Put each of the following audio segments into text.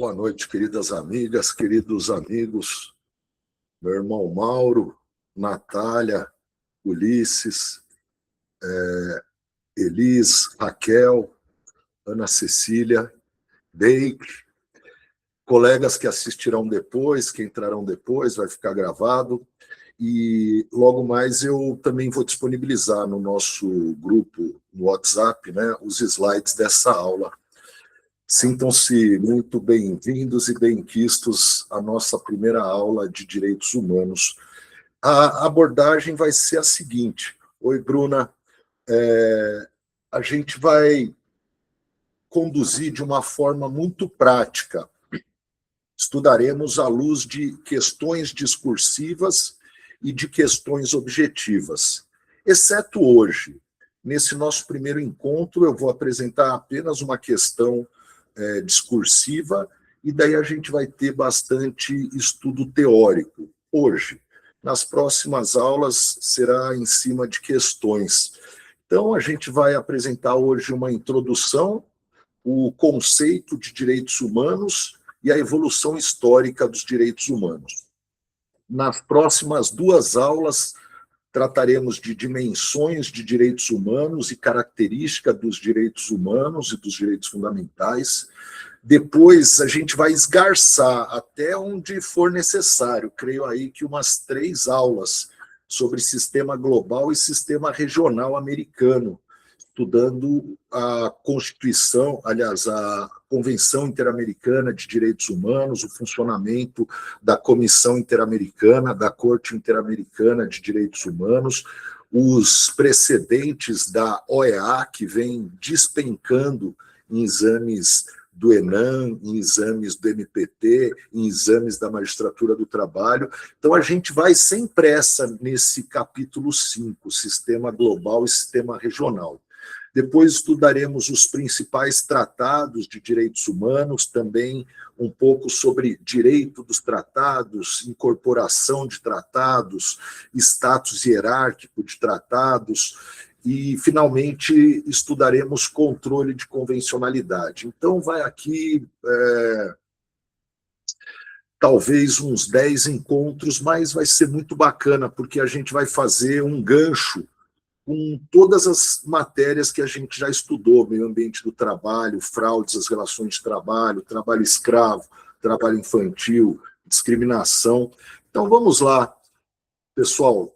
Boa noite, queridas amigas, queridos amigos, meu irmão Mauro, Natália, Ulisses, Elis, Raquel, Ana Cecília, Deik, colegas que assistirão depois, que entrarão depois, vai ficar gravado. E logo mais eu também vou disponibilizar no nosso grupo, no WhatsApp, né, os slides dessa aula. Sintam-se muito bem-vindos e bem-quistos à nossa primeira aula de Direitos Humanos. A abordagem vai ser a seguinte. Oi, Bruna. A gente vai conduzir de uma forma muito prática. Estudaremos à luz de questões discursivas e de questões objetivas. Exceto hoje, nesse nosso primeiro encontro, eu vou apresentar apenas uma questão discursiva, e daí a gente vai ter bastante estudo teórico hoje. Nas próximas aulas será em cima de questões. Então, a gente vai apresentar hoje uma introdução, o conceito de direitos humanos e a evolução histórica dos direitos humanos. Nas próximas duas aulas, trataremos de dimensões de direitos humanos e característica dos direitos humanos e dos direitos fundamentais. Depois, a gente vai esgarçar até onde for necessário, creio aí que umas 3 aulas sobre sistema global e sistema regional americano, estudando a Constituição, aliás, a Convenção Interamericana de Direitos Humanos, o funcionamento da Comissão Interamericana, da Corte Interamericana de Direitos Humanos, os precedentes da OEA, que vem despencando em exames do ENAM, em exames do MPT, em exames da Magistratura do Trabalho. Então, a gente vai sem pressa nesse capítulo 5, Sistema Global e Sistema Regional. Depois estudaremos os principais tratados de direitos humanos, também um pouco sobre direito dos tratados, incorporação de tratados, status hierárquico de tratados, e, finalmente, estudaremos controle de convencionalidade. Então, vai aqui, talvez, uns 10 encontros, mas vai ser muito bacana, porque a gente vai fazer um gancho com todas as matérias que a gente já estudou, meio ambiente do trabalho, fraudes às relações de trabalho, trabalho escravo, trabalho infantil, discriminação. Então, vamos lá, pessoal.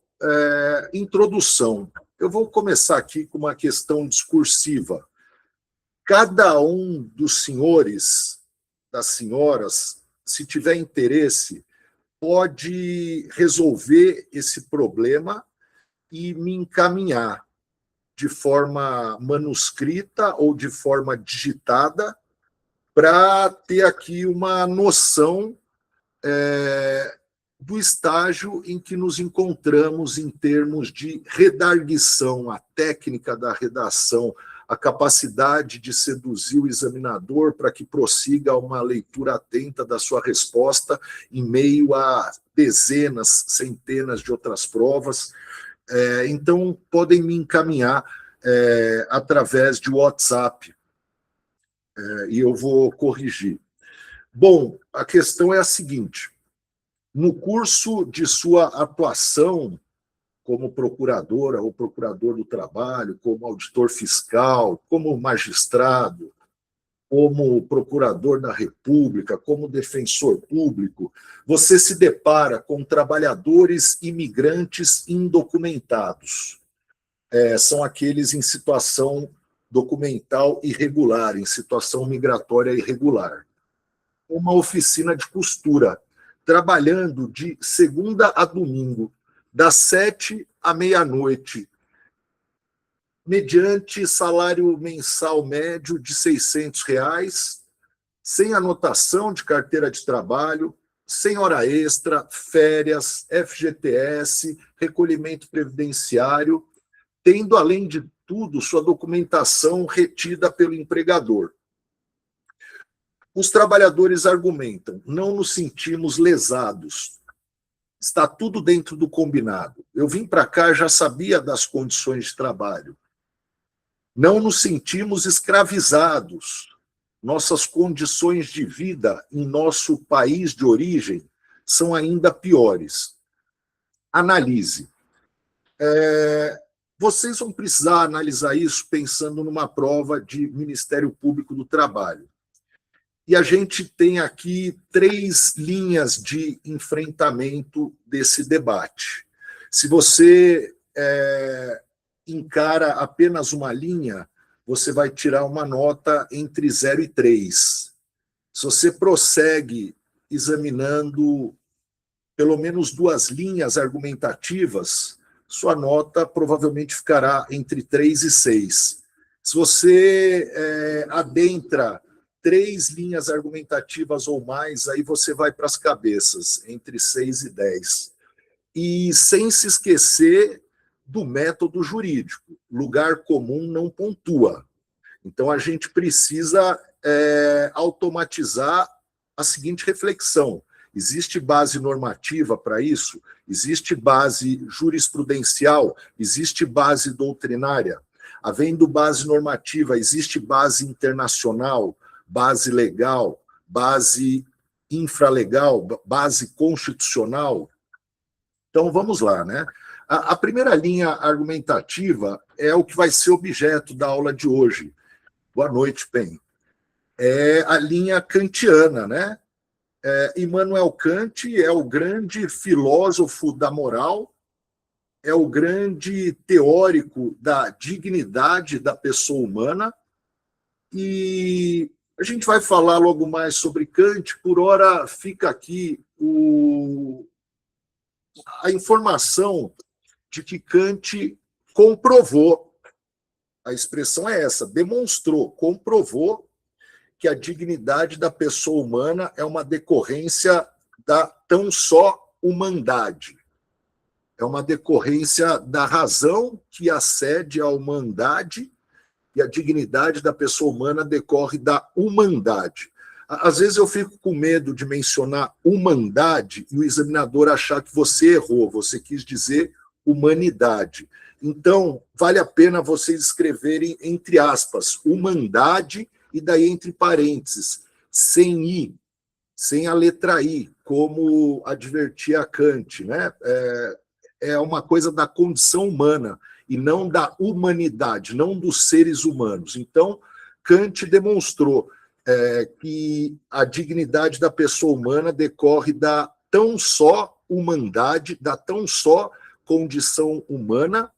Introdução. Eu vou começar aqui com uma questão discursiva. Cada um dos senhores, das senhoras, se tiver interesse, pode resolver esse problema e me encaminhar de forma manuscrita ou de forma digitada para ter aqui uma noção do estágio em que nos encontramos em termos de redarguição, a técnica da redação, a capacidade de seduzir o examinador para que prossiga uma leitura atenta da sua resposta em meio a dezenas, centenas de outras provas. Então, podem me encaminhar através de WhatsApp, e eu vou corrigir. Bom, a questão é a seguinte: no curso de sua atuação como procuradora ou procurador do trabalho, como auditor fiscal, como magistrado, como procurador da República, como defensor público, você se depara com trabalhadores imigrantes indocumentados. São aqueles em situação documental irregular, em situação migratória irregular. Uma oficina de costura, trabalhando de segunda a domingo, das 7 à meia-noite, mediante salário mensal médio de R$600, sem anotação de carteira de trabalho, sem hora extra, férias, FGTS, recolhimento previdenciário, tendo, além de tudo, sua documentação retida pelo empregador. Os trabalhadores argumentam: não nos sentimos lesados, está tudo dentro do combinado. Eu vim para cá, já sabia das condições de trabalho. Não nos sentimos escravizados. nossas condições de vida em nosso país de origem são ainda piores. Analise. Vocês vão precisar analisar isso pensando numa prova de Ministério Público do Trabalho. E a gente tem aqui 3 linhas de enfrentamento desse debate. Se você encara apenas uma linha, você vai tirar uma nota entre 0 e 3. Se você prossegue examinando pelo menos 2 linhas argumentativas, sua nota provavelmente ficará entre 3 e 6. Se você adentra 3 linhas argumentativas ou mais, aí você vai para as cabeças, entre 6 e 10. E sem se esquecer do método jurídico. Lugar comum não pontua. Então, a gente precisa automatizar a seguinte reflexão. Existe base normativa para isso? Existe base jurisprudencial? Existe base doutrinária? Havendo base normativa, existe base internacional, base legal, base infralegal, base constitucional? Então, vamos lá, né? A primeira linha argumentativa é o que vai ser objeto da aula de hoje. Boa noite, Pen. É a linha kantiana, né? Immanuel Kant é o grande filósofo da moral, é o grande teórico da dignidade da pessoa humana, e a gente vai falar logo mais sobre Kant. Por hora, fica aqui a informação de que Kant comprovou, a expressão é essa, demonstrou, comprovou que a dignidade da pessoa humana é uma decorrência da tão só humanidade. É uma decorrência da razão que acede à humanidade, e a dignidade da pessoa humana decorre da humanidade. Às vezes eu fico com medo de mencionar humanidade e o examinador achar que você errou, você quis dizer humanidade. Então, vale a pena vocês escreverem entre aspas, humanidade, e daí entre parênteses, sem I, sem a letra I, como advertia Kant, né? É uma coisa da condição humana, e não da humanidade, não dos seres humanos. Então, Kant demonstrou que a dignidade da pessoa humana decorre da tão só humanidade, da tão só condição humana,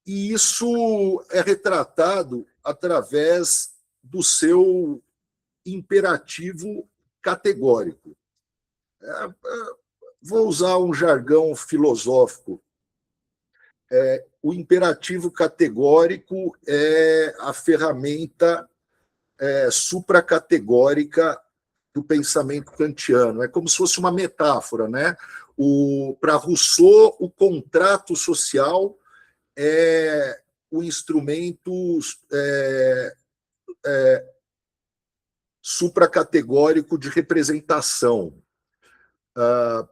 e isso é retratado através do seu imperativo categórico. Vou usar um jargão filosófico. O imperativo categórico é a ferramenta supracategórica do pensamento kantiano. É como se fosse uma metáfora, né? Para Rousseau, o contrato social é o instrumento supracategórico de representação.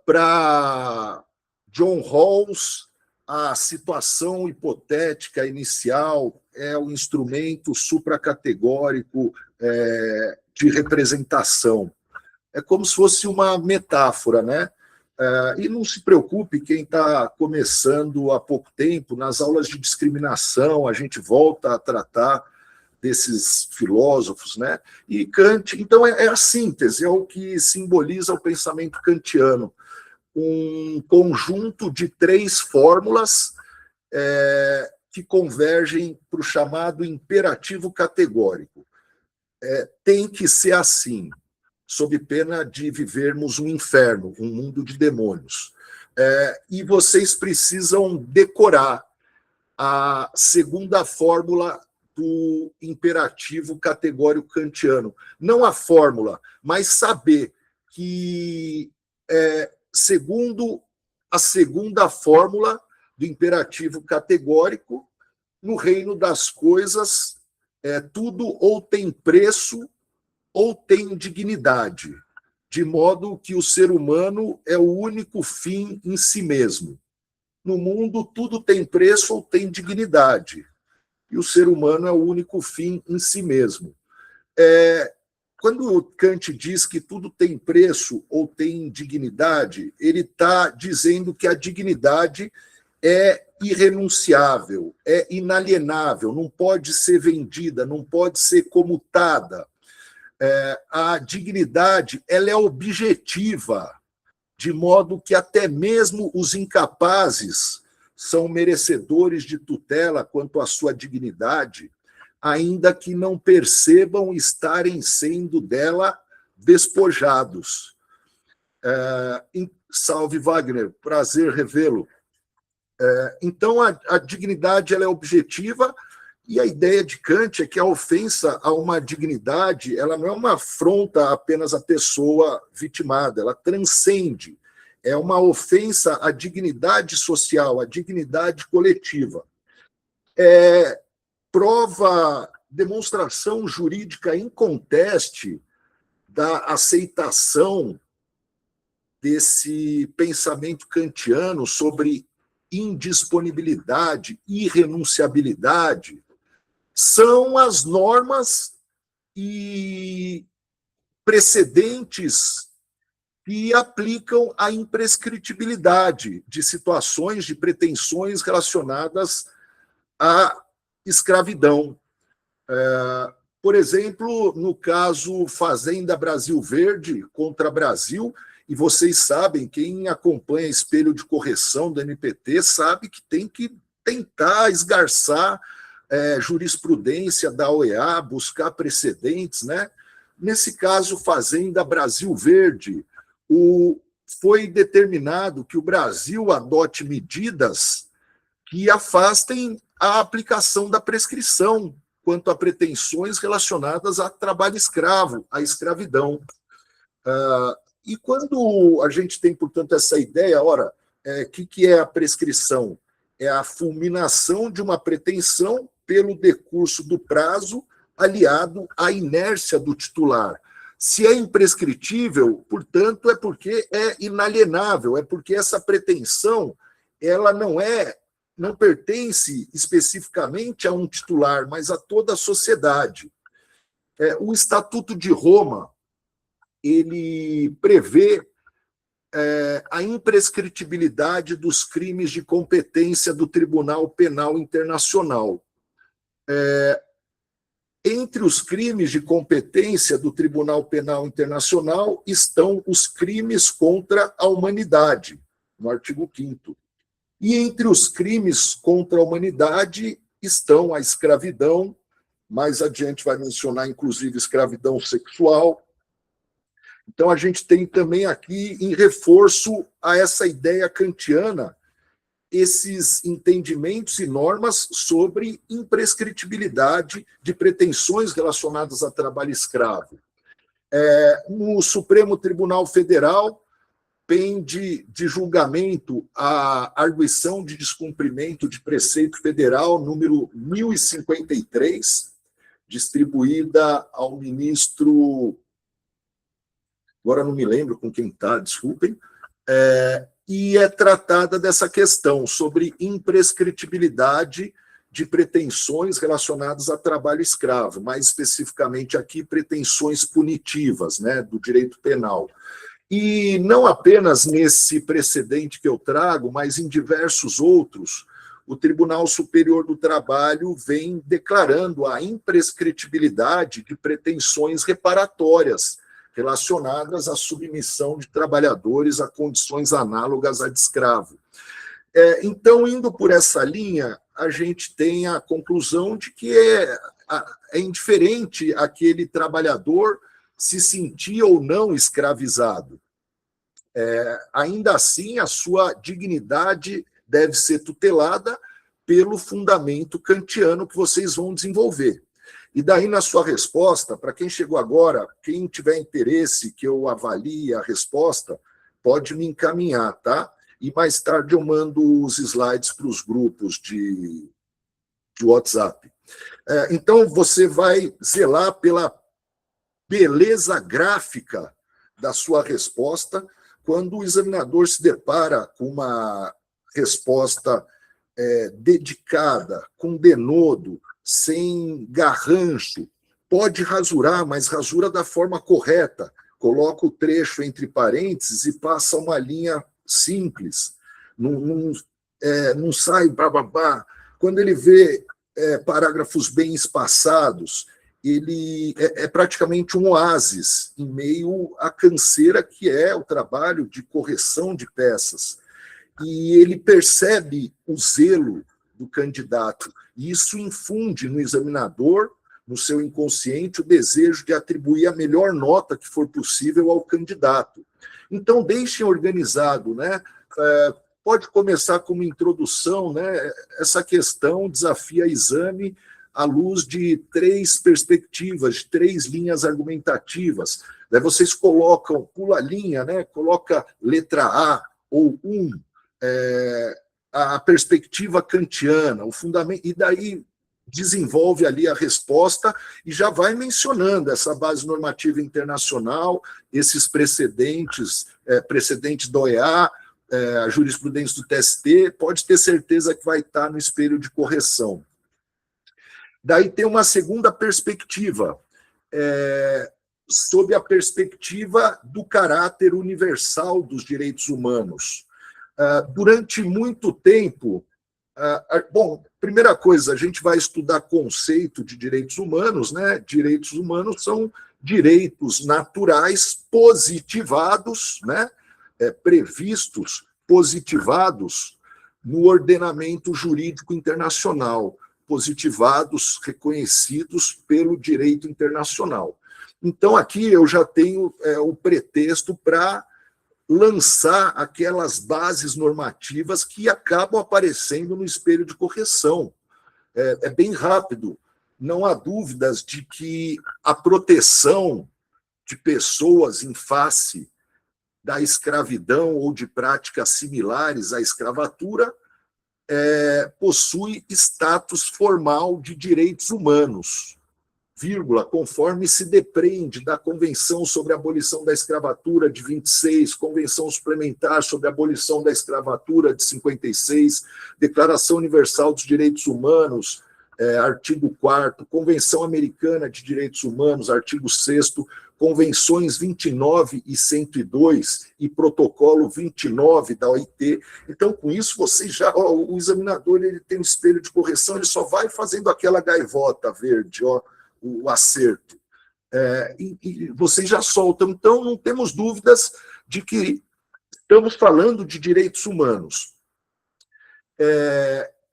Para John Rawls, a situação hipotética inicial é o instrumento supracategórico de representação. É como se fosse uma metáfora, né? E não se preocupe, quem está começando há pouco tempo, nas aulas de discriminação, a gente volta a tratar desses filósofos, né? E Kant, então, é a síntese, é o que simboliza o pensamento kantiano. Um conjunto de 3 fórmulas que convergem para o chamado imperativo categórico. Tem que ser assim, sob pena de vivermos um inferno, um mundo de demônios. E vocês precisam decorar a segunda fórmula do imperativo categórico kantiano. Não a fórmula, mas saber que, segundo a segunda fórmula do imperativo categórico, no reino das coisas, tudo ou tem preço ou tem dignidade, de modo que o ser humano é o único fim em si mesmo. No mundo, tudo tem preço ou tem dignidade, e o ser humano é o único fim em si mesmo. Quando Kant diz que tudo tem preço ou tem dignidade, ele está dizendo que a dignidade é irrenunciável, é inalienável, não pode ser vendida, não pode ser comutada. A dignidade ela é objetiva, de modo que até mesmo os incapazes são merecedores de tutela quanto à sua dignidade, ainda que não percebam estarem sendo dela despojados. Salve, Wagner, prazer revê-lo. Então, a dignidade ela é objetiva, e a ideia de Kant é que a ofensa a uma dignidade ela não é uma afronta apenas à pessoa vitimada, ela transcende. É uma ofensa à dignidade social, à dignidade coletiva. Prova, demonstração jurídica inconteste da aceitação desse pensamento kantiano sobre indisponibilidade, irrenunciabilidade, são as normas e precedentes que aplicam a imprescritibilidade de situações, de pretensões relacionadas à escravidão. Por exemplo, no caso Fazenda Brasil Verde contra Brasil, e vocês sabem, quem acompanha espelho de correção do MPT sabe que tem que tentar esgarçar jurisprudência da OEA, buscar precedentes, né? Nesse caso, Fazenda Brasil Verde, foi determinado que o Brasil adote medidas que afastem a aplicação da prescrição quanto a pretensões relacionadas a trabalho escravo, à escravidão. E quando a gente tem, portanto, essa ideia, ora, que é a prescrição? É a fulminação de uma pretensão pelo decurso do prazo aliado à inércia do titular. Se é imprescritível, portanto, é porque é inalienável, é porque essa pretensão ela não pertence especificamente a um titular, mas a toda a sociedade. O Estatuto de Roma ele prevê a imprescritibilidade dos crimes de competência do Tribunal Penal Internacional. Entre os crimes de competência do Tribunal Penal Internacional estão os crimes contra a humanidade, no artigo 5º. E entre os crimes contra a humanidade estão a escravidão, mais adiante vai mencionar, inclusive, escravidão sexual. Então, a gente tem também aqui, em reforço a essa ideia kantiana, esses entendimentos e normas sobre imprescritibilidade de pretensões relacionadas a trabalho escravo. No Supremo Tribunal Federal, pende de julgamento a arguição de descumprimento de preceito federal número 1053, distribuída ao ministro, agora não me lembro com quem está, desculpem, e é tratada dessa questão sobre imprescritibilidade de pretensões relacionadas a trabalho escravo, mais especificamente aqui pretensões punitivas, né, do direito penal. E não apenas nesse precedente que eu trago, mas em diversos outros, o Tribunal Superior do Trabalho vem declarando a imprescritibilidade de pretensões reparatórias relacionadas à submissão de trabalhadores a condições análogas à de escravo. Então, indo por essa linha, a gente tem a conclusão de que é indiferente aquele trabalhador se sentir ou não escravizado. Ainda assim, a sua dignidade deve ser tutelada pelo fundamento kantiano que vocês vão desenvolver. E daí, na sua resposta, para quem chegou agora, quem tiver interesse que eu avalie a resposta, pode me encaminhar, tá? E mais tarde eu mando os slides para os grupos de WhatsApp. Então, você vai zelar pela beleza gráfica da sua resposta quando o examinador se depara com uma resposta dedicada, com denodo, sem garrancho, pode rasurar, mas rasura da forma correta. Coloca o trecho entre parênteses e passa uma linha simples. Não sai bababá. Quando ele vê parágrafos bem espaçados, ele é praticamente um oásis em meio à canseira que é o trabalho de correção de peças. E ele percebe o zelo do candidato, e isso infunde no examinador, no seu inconsciente, o desejo de atribuir a melhor nota que for possível ao candidato. Então, deixem organizado, né? Pode começar com uma introdução, né? Essa questão desafia exame à luz de 3 perspectivas, de 3 linhas argumentativas. Daí vocês colocam, pula a linha, né? Coloca letra A ou a perspectiva kantiana, o fundamento, e daí desenvolve ali a resposta e já vai mencionando essa base normativa internacional, esses precedentes, precedentes da OEA, a jurisprudência do TST, pode ter certeza que vai estar no espelho de correção. Daí tem uma segunda perspectiva, sob a perspectiva do caráter universal dos direitos humanos. Durante muito tempo, bom, primeira coisa, a gente vai estudar conceito de direitos humanos, né? Direitos humanos são direitos naturais positivados, né? Previstos, positivados no ordenamento jurídico internacional, positivados, reconhecidos pelo direito internacional. Então, aqui eu já tenho o pretexto para lançar aquelas bases normativas que acabam aparecendo no espelho de correção. É bem rápido. Não há dúvidas de que a proteção de pessoas em face da escravidão ou de práticas similares à escravatura possui status formal de direitos humanos, vírgula, conforme se depreende da Convenção sobre a Abolição da Escravatura de 26, Convenção Suplementar sobre a Abolição da Escravatura de 56, Declaração Universal dos Direitos Humanos, artigo 4º, Convenção Americana de Direitos Humanos, artigo 6º, Convenções 29 e 102 e Protocolo 29 da OIT. Então, com isso, você o examinador ele tem um espelho de correção, ele só vai fazendo aquela gaivota verde, o acerto. E vocês já soltam. Então, não temos dúvidas de que estamos falando de direitos humanos.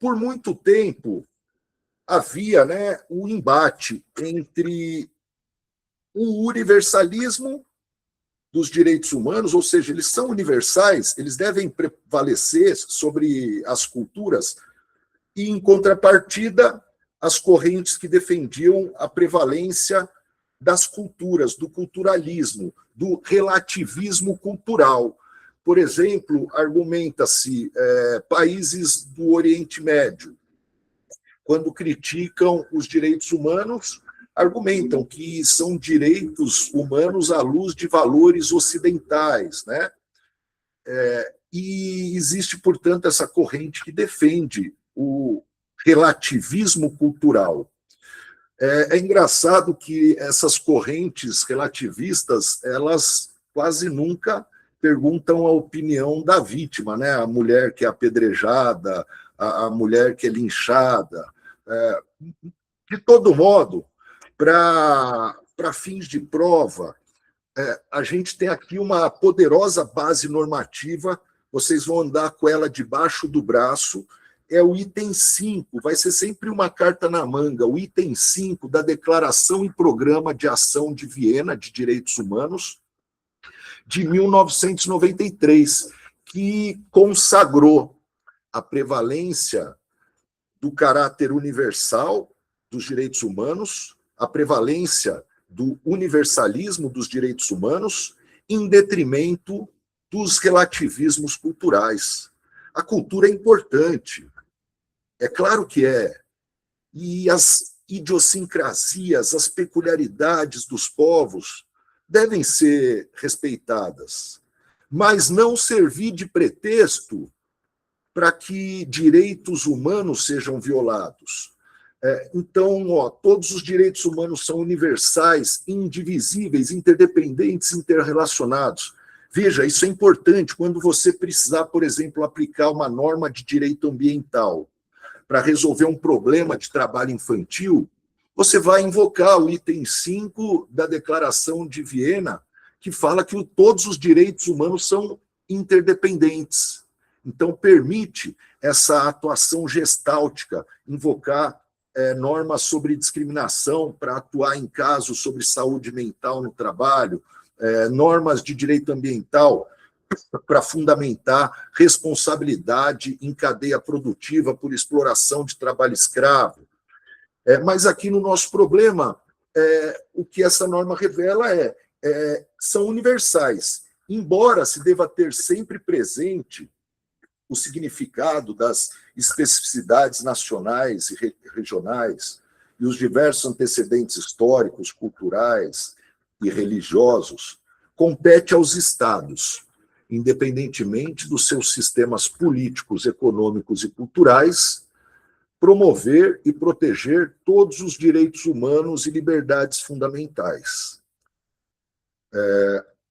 Por muito tempo, havia, né, um embate entre o universalismo dos direitos humanos, ou seja, eles são universais, eles devem prevalecer sobre as culturas, e, em contrapartida, as correntes que defendiam a prevalência das culturas, do culturalismo, do relativismo cultural. Por exemplo, argumenta-se países do Oriente Médio, quando criticam os direitos humanos, argumentam que são direitos humanos à luz de valores ocidentais, né? E existe, portanto, essa corrente que defende o relativismo cultural. É engraçado que essas correntes relativistas, elas quase nunca perguntam a opinião da vítima, né? A mulher que é apedrejada, a mulher que é linchada. De todo modo, para fins de prova, a gente tem aqui uma poderosa base normativa, vocês vão andar com ela debaixo do braço, é o item 5, vai ser sempre uma carta na manga, o item 5 da Declaração e Programa de Ação de Viena de Direitos Humanos, de 1993, que consagrou a prevalência do caráter universal dos direitos humanos, a prevalência do universalismo dos direitos humanos, em detrimento dos relativismos culturais. A cultura é importante, é claro que é, e as idiosincrasias, as peculiaridades dos povos devem ser respeitadas, mas não servir de pretexto para que direitos humanos sejam violados. Então, todos os direitos humanos são universais, indivisíveis, interdependentes, interrelacionados. Veja, isso é importante quando você precisar, por exemplo, aplicar uma norma de direito ambiental para resolver um problema de trabalho infantil, você vai invocar o item 5 da Declaração de Viena, que fala que todos os direitos humanos são interdependentes. Então, permite essa atuação gestáltica, invocar normas sobre discriminação para atuar em casos sobre saúde mental no trabalho, normas de direito ambiental para fundamentar responsabilidade em cadeia produtiva por exploração de trabalho escravo. Mas aqui no nosso problema, o que essa norma revela são universais, embora se deva ter sempre presente o significado das especificidades nacionais e regionais e os diversos antecedentes históricos, culturais e religiosos, compete aos Estados, independentemente dos seus sistemas políticos, econômicos e culturais, promover e proteger todos os direitos humanos e liberdades fundamentais.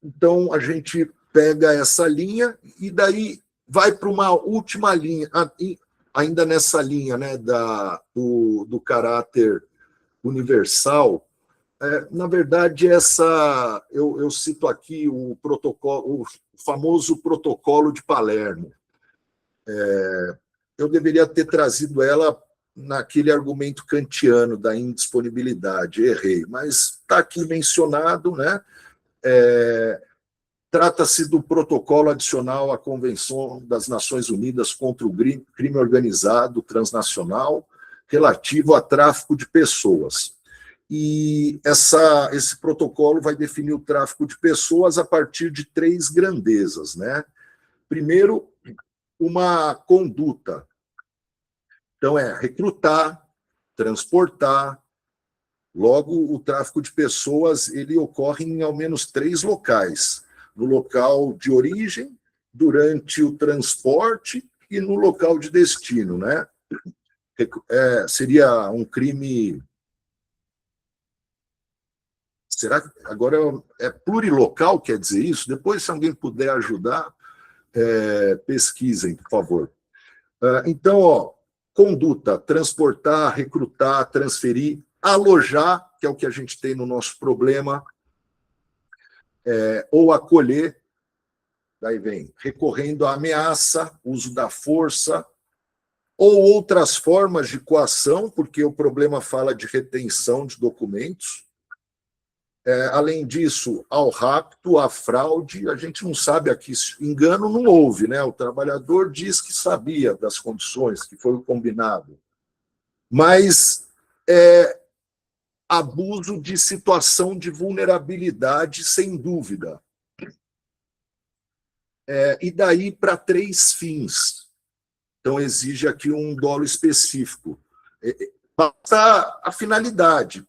Então, a gente pega essa linha e daí vai para uma última linha, ainda nessa linha, né, do caráter universal. Na verdade, eu cito aqui o famoso protocolo de Palermo. Eu deveria ter trazido ela naquele argumento kantiano da indisponibilidade, errei, mas está aqui mencionado, né? Trata-se do protocolo adicional à Convenção das Nações Unidas contra o Crime Organizado Transnacional relativo a tráfico de pessoas. E esse protocolo vai definir o tráfico de pessoas a partir de 3 grandezas, né? Primeiro, uma conduta. Então, recrutar, transportar. Logo, o tráfico de pessoas ele ocorre em ao menos 3 locais: no local de origem, durante o transporte e no local de destino, né? Seria um crime. Será que agora é plurilocal, quer dizer isso? Depois, se alguém puder ajudar, pesquisem, por favor. Então, conduta: transportar, recrutar, transferir, alojar, que é o que a gente tem no nosso problema, ou acolher, daí vem recorrendo à ameaça, uso da força, ou outras formas de coação, porque o problema fala de retenção de documentos. Além disso, ao rapto, à fraude, a gente não sabe aqui, engano não houve, né? O trabalhador diz que sabia das condições, que foi o combinado. Mas abuso de situação de vulnerabilidade, sem dúvida. E daí para 3 fins. Então, exige aqui um dolo específico. Basta a finalidade.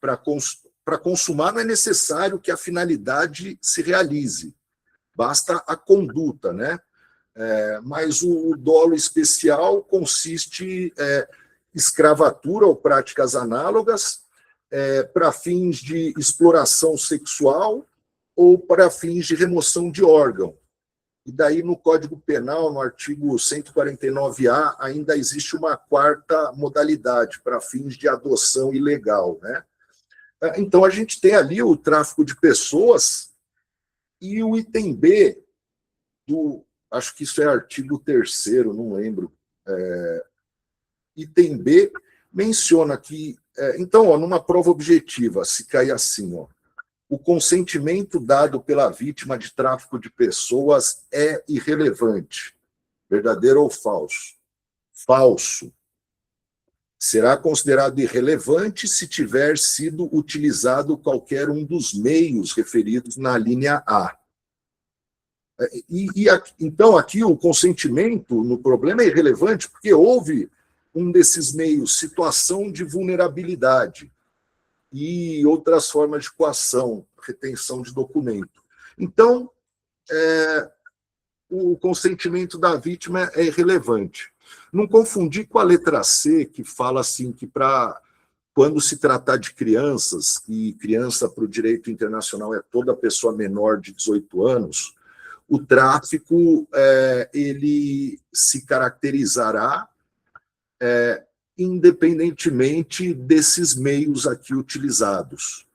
Para consumar, não é necessário que a finalidade se realize. Basta a conduta, né? Mas o dolo especial consiste em escravatura ou práticas análogas, para fins de exploração sexual ou para fins de remoção de órgão. E daí, no Código Penal, no artigo 149-A, ainda existe uma 4ª modalidade, para fins de adoção ilegal, né? Então, a gente tem ali o tráfico de pessoas e o item B acho que isso é artigo 3º, não lembro. Item B menciona que, então, numa prova objetiva, se cair assim, o consentimento dado pela vítima de tráfico de pessoas é irrelevante. Verdadeiro ou falso? Falso. Será considerado irrelevante se tiver sido utilizado qualquer um dos meios referidos na linha A. Então, aqui o consentimento no problema é irrelevante porque houve um desses meios, situação de vulnerabilidade e outras formas de coação, retenção de documento. Então, o consentimento da vítima é irrelevante. Não confundir com a letra C, que fala assim que para quando se tratar de crianças, e criança para o direito internacional é toda pessoa menor de 18 anos, o tráfico ele se caracterizará independentemente desses meios aqui utilizados.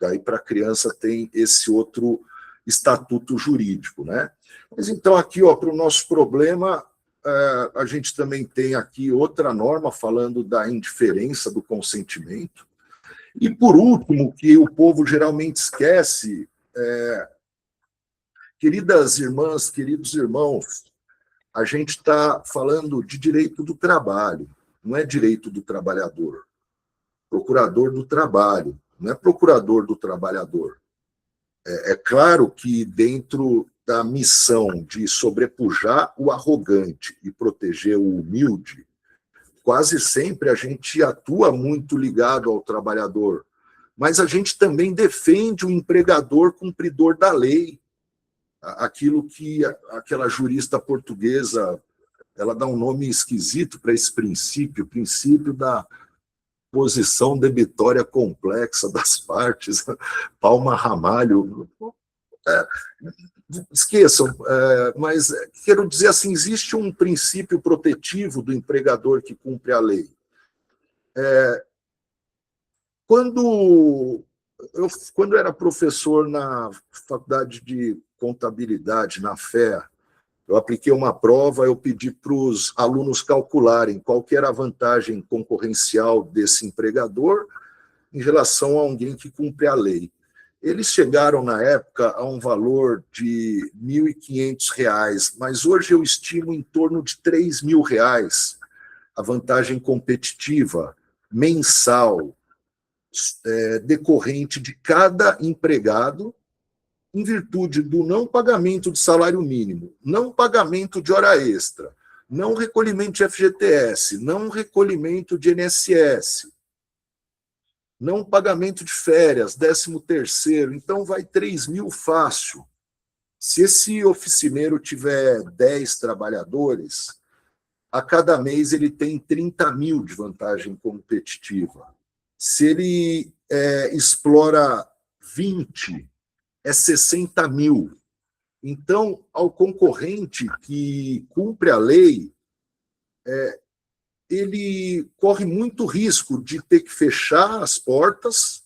Daí para a criança tem esse outro estatuto jurídico, né? Mas então aqui, para o nosso problema, a gente também tem aqui outra norma falando da indiferença do consentimento. E por último, que o povo geralmente esquece, queridas irmãs, queridos irmãos, a gente está falando de direito do trabalho, não é direito do trabalhador. Procurador do trabalho, não é procurador do trabalhador. É claro que dentro da missão de sobrepujar o arrogante e proteger o humilde, quase sempre a gente atua muito ligado ao trabalhador, mas a gente também defende o empregador cumpridor da lei, aquilo que aquela jurista portuguesa, ela dá um nome esquisito para esse princípio, o princípio da posição debitória complexa das partes, Palma Ramalho. Esqueçam, mas quero dizer assim, existe um princípio protetivo do empregador que cumpre a lei. Quando eu era professor na faculdade de contabilidade, na FEA, eu apliquei uma prova, eu pedi para os alunos calcularem qual que era a vantagem concorrencial desse empregador em relação a alguém que cumpre a lei. Eles chegaram, na época, a um valor de R$ 1.500, mas hoje eu estimo em torno de R$ 3.000 a vantagem competitiva mensal decorrente de cada empregado em virtude do não pagamento de salário mínimo, não pagamento de hora extra, não recolhimento de FGTS, não recolhimento de INSS, não pagamento de férias, 13º, então vai 3.000 fácil. Se esse oficineiro tiver 10 trabalhadores, a cada mês ele tem 30.000 de vantagem competitiva. Se ele explora 20, é 60.000. Então, ao concorrente que cumpre a lei, ele corre muito risco de ter que fechar as portas,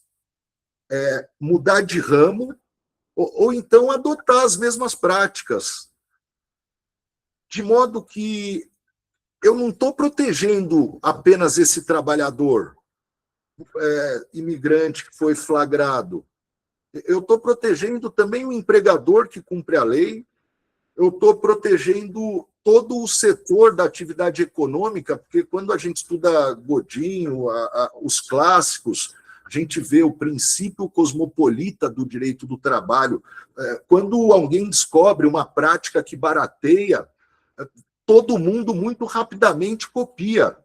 mudar de ramo, ou então adotar as mesmas práticas. De modo que eu não estou protegendo apenas esse trabalhador imigrante que foi flagrado. Eu estou protegendo também o empregador que cumpre a lei, eu estou protegendo todo o setor da atividade econômica, porque quando a gente estuda Godinho, os clássicos, a gente vê o princípio cosmopolita do direito do trabalho. Quando alguém descobre uma prática que barateia, todo mundo muito rapidamente copia.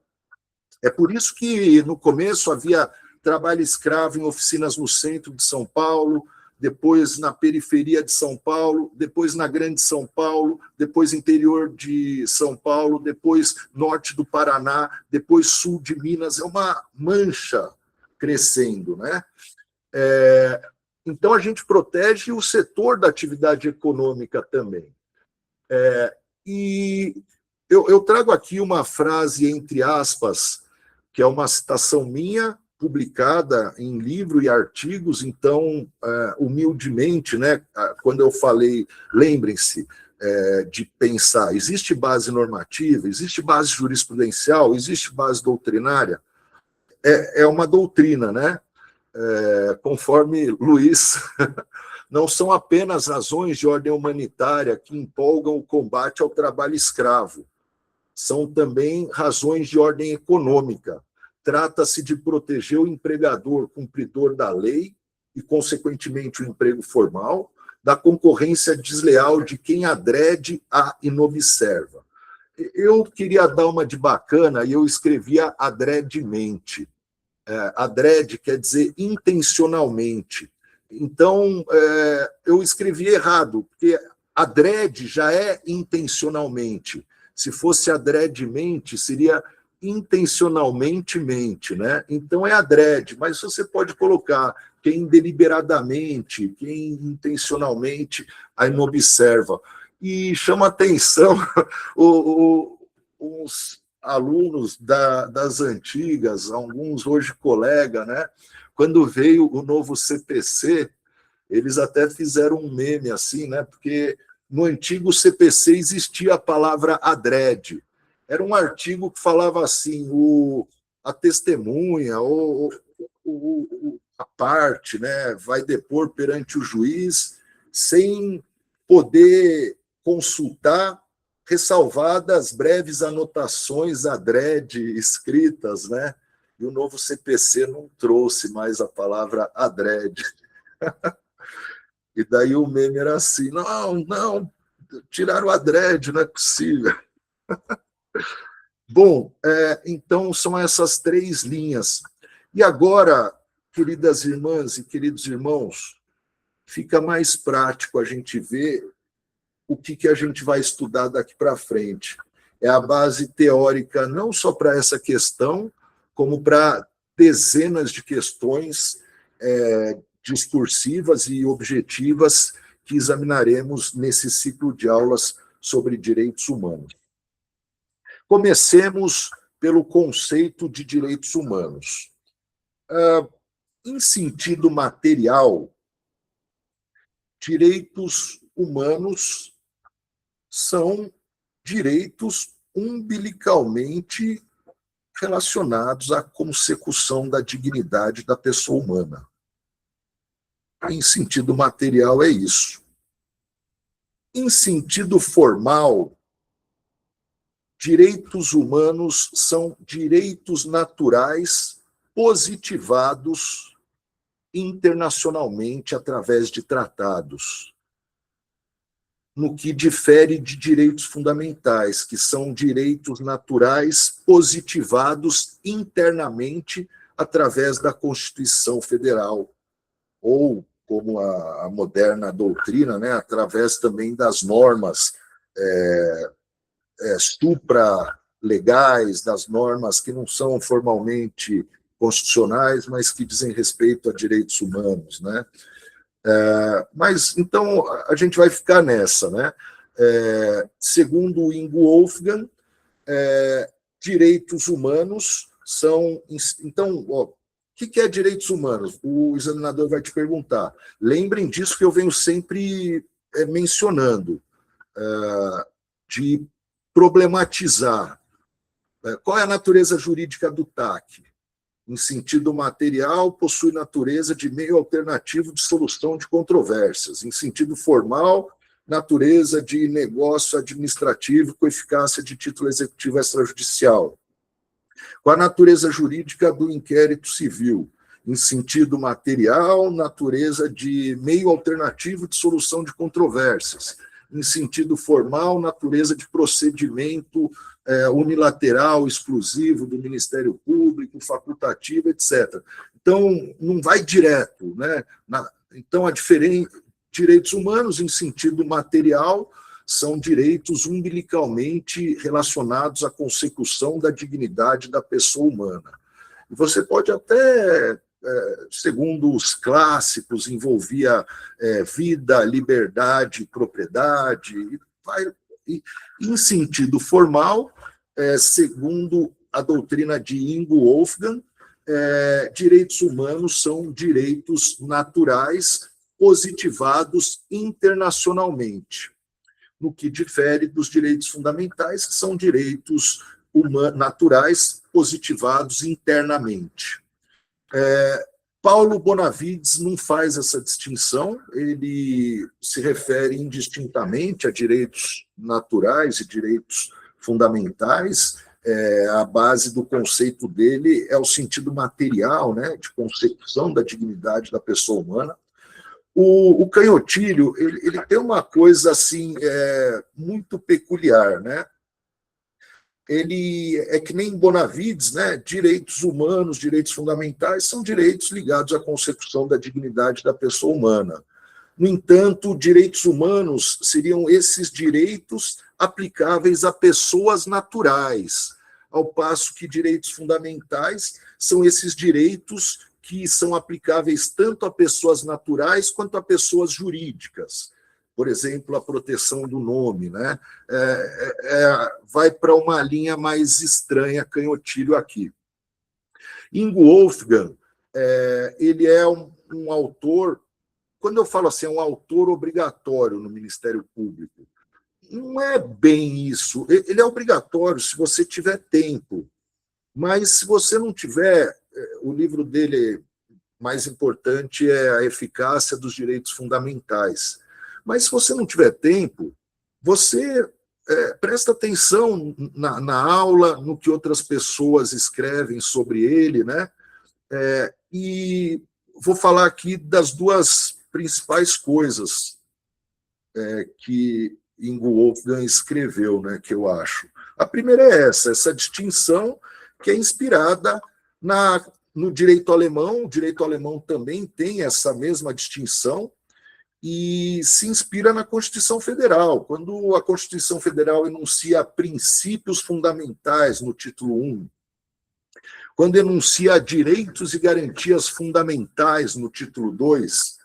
É por isso que, no começo, havia trabalho escravo em oficinas no centro de São Paulo, depois na periferia de São Paulo, depois na Grande São Paulo, depois interior de São Paulo, depois norte do Paraná, depois sul de Minas. É uma mancha crescendo, né? Então, a gente protege o setor da atividade econômica também. E eu trago aqui uma frase, entre aspas, que é uma citação minha, publicada em livro e artigos, então, humildemente, né, quando eu falei, lembrem-se de pensar, existe base normativa, existe base jurisprudencial, existe base doutrinária? É uma doutrina, né? Conforme Luiz, não são apenas razões de ordem humanitária que empolgam o combate ao trabalho escravo, são também razões de ordem econômica. Trata-se de proteger o empregador cumpridor da lei e, consequentemente, o emprego formal, da concorrência desleal de quem adrede a inobserva. Eu queria dar uma de bacana e eu escrevia adredemente. Adrede quer dizer intencionalmente. Então, eu escrevi errado, porque adrede já é intencionalmente. Se fosse adredemente, seria intencionalmente mente, né? Então é adrede, mas você pode colocar quem deliberadamente, quem intencionalmente aí não observa. E chama atenção os alunos das antigas, alguns hoje colega, né? Quando veio o novo CPC, eles até fizeram um meme assim, né? Porque no antigo CPC existia a palavra adrede. Era um artigo que falava assim, a testemunha ou a parte, né, vai depor perante o juiz sem poder consultar, ressalvadas breves anotações adrede escritas, né? E o novo CPC não trouxe mais a palavra adrede. E daí o meme era assim, não, tiraram o adrede, não é possível. Bom, então são essas três linhas. E agora, queridas irmãs e queridos irmãos, fica mais prático a gente ver o que a gente vai estudar daqui para frente. É a base teórica não só para essa questão, como para dezenas de questões discursivas e objetivas que examinaremos nesse ciclo de aulas sobre direitos humanos. Comecemos pelo conceito de direitos humanos. Em sentido material, direitos humanos são direitos umbilicalmente relacionados à consecução da dignidade da pessoa humana. Em sentido material, é isso. Em sentido formal, direitos humanos são direitos naturais positivados internacionalmente através de tratados, no que difere de direitos fundamentais, que são direitos naturais positivados internamente através da Constituição Federal, ou, como a moderna doutrina, né, através também das normas supralegais, das normas que não são formalmente constitucionais, mas que dizem respeito a direitos humanos, né? Mas, então, a gente vai ficar nessa, né? Segundo o Ingo Wolfgang, direitos humanos são... Então, o que é direitos humanos? O examinador vai te perguntar. Lembrem disso que eu venho sempre mencionando, de problematizar. Qual é a natureza jurídica do TAC? Em sentido material, possui natureza de meio alternativo de solução de controvérsias. Em sentido formal, natureza de negócio administrativo com eficácia de título executivo extrajudicial. Com a natureza jurídica do inquérito civil. Em sentido material, natureza de meio alternativo de solução de controvérsias. Em sentido formal, natureza de procedimento unilateral, exclusivo do Ministério Público, facultativo, etc. Então, não vai direto, né? Então, direitos humanos, em sentido material, são direitos umbilicalmente relacionados à consecução da dignidade da pessoa humana. E você pode até, segundo os clássicos, envolvia vida, liberdade, propriedade, e em sentido formal, segundo a doutrina de Ingo Wolfgang, direitos humanos são direitos naturais positivados internacionalmente, no que difere dos direitos fundamentais, que são direitos naturais positivados internamente. Paulo Bonavides não faz essa distinção, ele se refere indistintamente a direitos naturais e direitos fundamentais. A base do conceito dele é o sentido material, né, de consecução da dignidade da pessoa humana. O Canhotilho, ele tem uma coisa assim muito peculiar, né? Ele é que nem Bonavides, né? Direitos humanos, direitos fundamentais, são direitos ligados à consecução da dignidade da pessoa humana. No entanto, direitos humanos seriam esses direitos aplicáveis a pessoas naturais, ao passo que direitos fundamentais são esses direitos que são aplicáveis tanto a pessoas naturais quanto a pessoas jurídicas. Por exemplo, a proteção do nome, né? Vai para uma linha mais estranha, canhotilho aqui. Ingo Wolfgang, ele é um autor, quando eu falo assim, é um autor obrigatório no Ministério Público. Não é bem isso. Ele é obrigatório se você tiver tempo, mas se você não tiver, o livro dele mais importante é A Eficácia dos Direitos Fundamentais. Mas se você não tiver tempo, você presta atenção na aula, no que outras pessoas escrevem sobre ele, né? E vou falar aqui das duas principais coisas que Ingo Wolfgang escreveu, né, que eu acho. A primeira é essa distinção que é inspirada no direito alemão. O direito alemão também tem essa mesma distinção e se inspira na Constituição Federal. Quando a Constituição Federal enuncia princípios fundamentais no título 1, quando enuncia direitos e garantias fundamentais no título 2,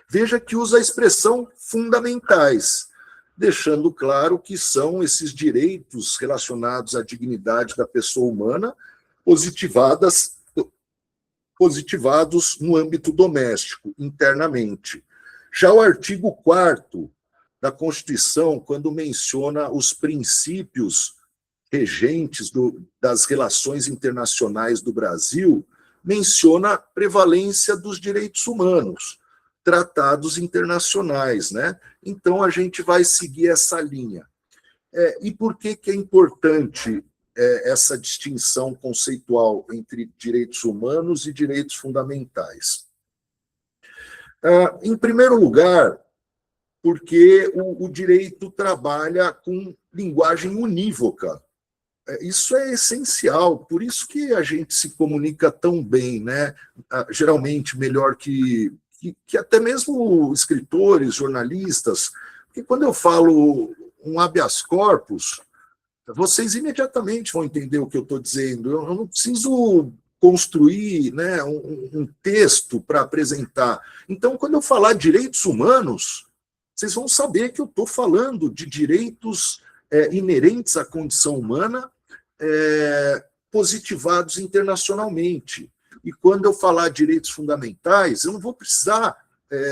veja que usa a expressão fundamentais, deixando claro que são esses direitos relacionados à dignidade da pessoa humana positivados no âmbito doméstico, internamente. Já o artigo 4º da Constituição, quando menciona os princípios regentes das relações internacionais do Brasil, menciona a prevalência dos direitos humanos, tratados internacionais, né? Então, a gente vai seguir essa linha. E por que é importante essa distinção conceitual entre direitos humanos e direitos fundamentais? Em primeiro lugar, porque o direito trabalha com linguagem unívoca. Isso é essencial, por isso que a gente se comunica tão bem, né? Geralmente melhor que até mesmo escritores, jornalistas, porque quando eu falo um habeas corpus, vocês imediatamente vão entender o que eu estou dizendo. Eu não preciso construir, né, um texto para apresentar. Então, quando eu falar direitos humanos, vocês vão saber que eu estou falando de direitos inerentes à condição humana, positivados internacionalmente. E quando eu falar direitos fundamentais, eu não vou precisar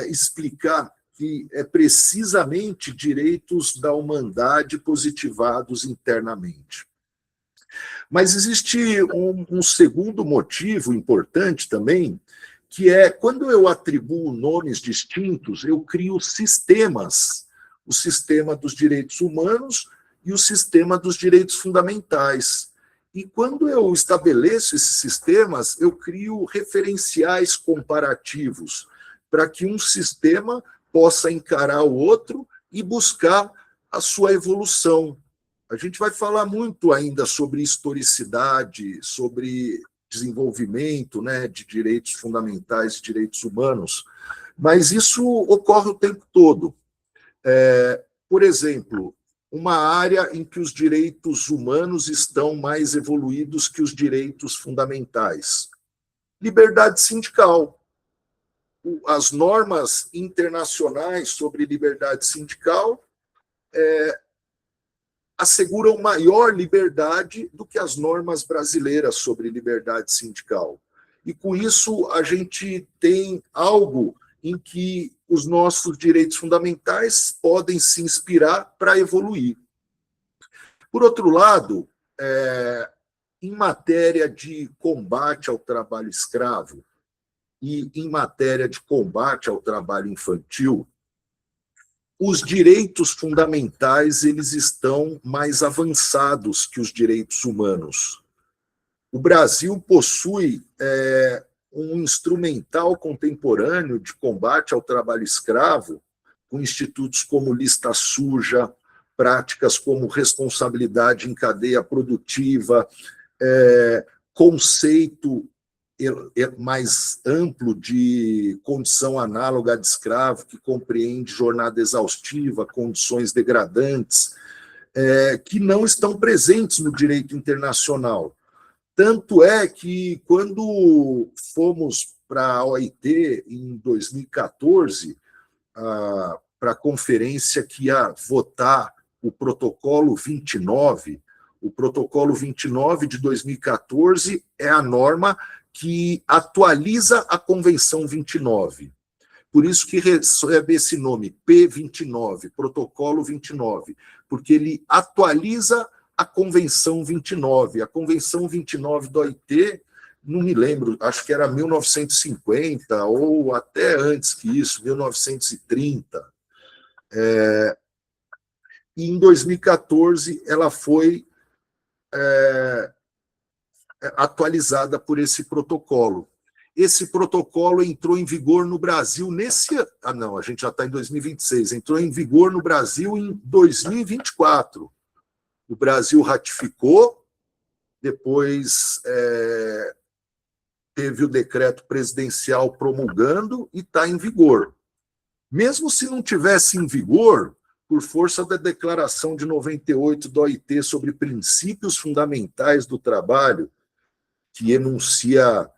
explicar que é precisamente direitos da humanidade positivados internamente. Mas existe um segundo motivo importante também, que é quando eu atribuo nomes distintos, eu crio sistemas, o sistema dos direitos humanos e o sistema dos direitos fundamentais. E quando eu estabeleço esses sistemas, eu crio referenciais comparativos para que um sistema possa encarar o outro e buscar a sua evolução. A gente vai falar muito ainda sobre historicidade, sobre desenvolvimento, né, de direitos fundamentais e direitos humanos, mas isso ocorre o tempo todo. Por exemplo, uma área em que os direitos humanos estão mais evoluídos que os direitos fundamentais. Liberdade sindical. As normas internacionais sobre liberdade sindical asseguram maior liberdade do que as normas brasileiras sobre liberdade sindical. E, com isso, a gente tem algo em que os nossos direitos fundamentais podem se inspirar para evoluir. Por outro lado, em matéria de combate ao trabalho escravo e em matéria de combate ao trabalho infantil, os direitos fundamentais eles estão mais avançados que os direitos humanos. O Brasil possui um instrumental contemporâneo de combate ao trabalho escravo, com institutos como lista suja, práticas como responsabilidade em cadeia produtiva, conceito mais amplo de condição análoga de escravo, que compreende jornada exaustiva, condições degradantes. que não estão presentes no direito internacional. Tanto é que, quando fomos para a OIT, em 2014, para a conferência que ia votar o protocolo 29, o protocolo 29 de 2014 é a norma que atualiza a Convenção 29. Por isso que recebe esse nome, P29, Protocolo 29, porque ele atualiza a Convenção 29. A Convenção 29 da OIT, não me lembro, acho que era 1950, ou até antes que isso, 1930. E em 2014 ela foi atualizada por esse protocolo. Esse protocolo entrou em vigor no Brasil nesse... não, a gente já está em 2026. Entrou em vigor no Brasil em 2024. O Brasil ratificou, depois teve o decreto presidencial promulgando e está em vigor. Mesmo se não tivesse em vigor, por força da Declaração de 98 da OIT sobre princípios fundamentais do trabalho, que enuncia...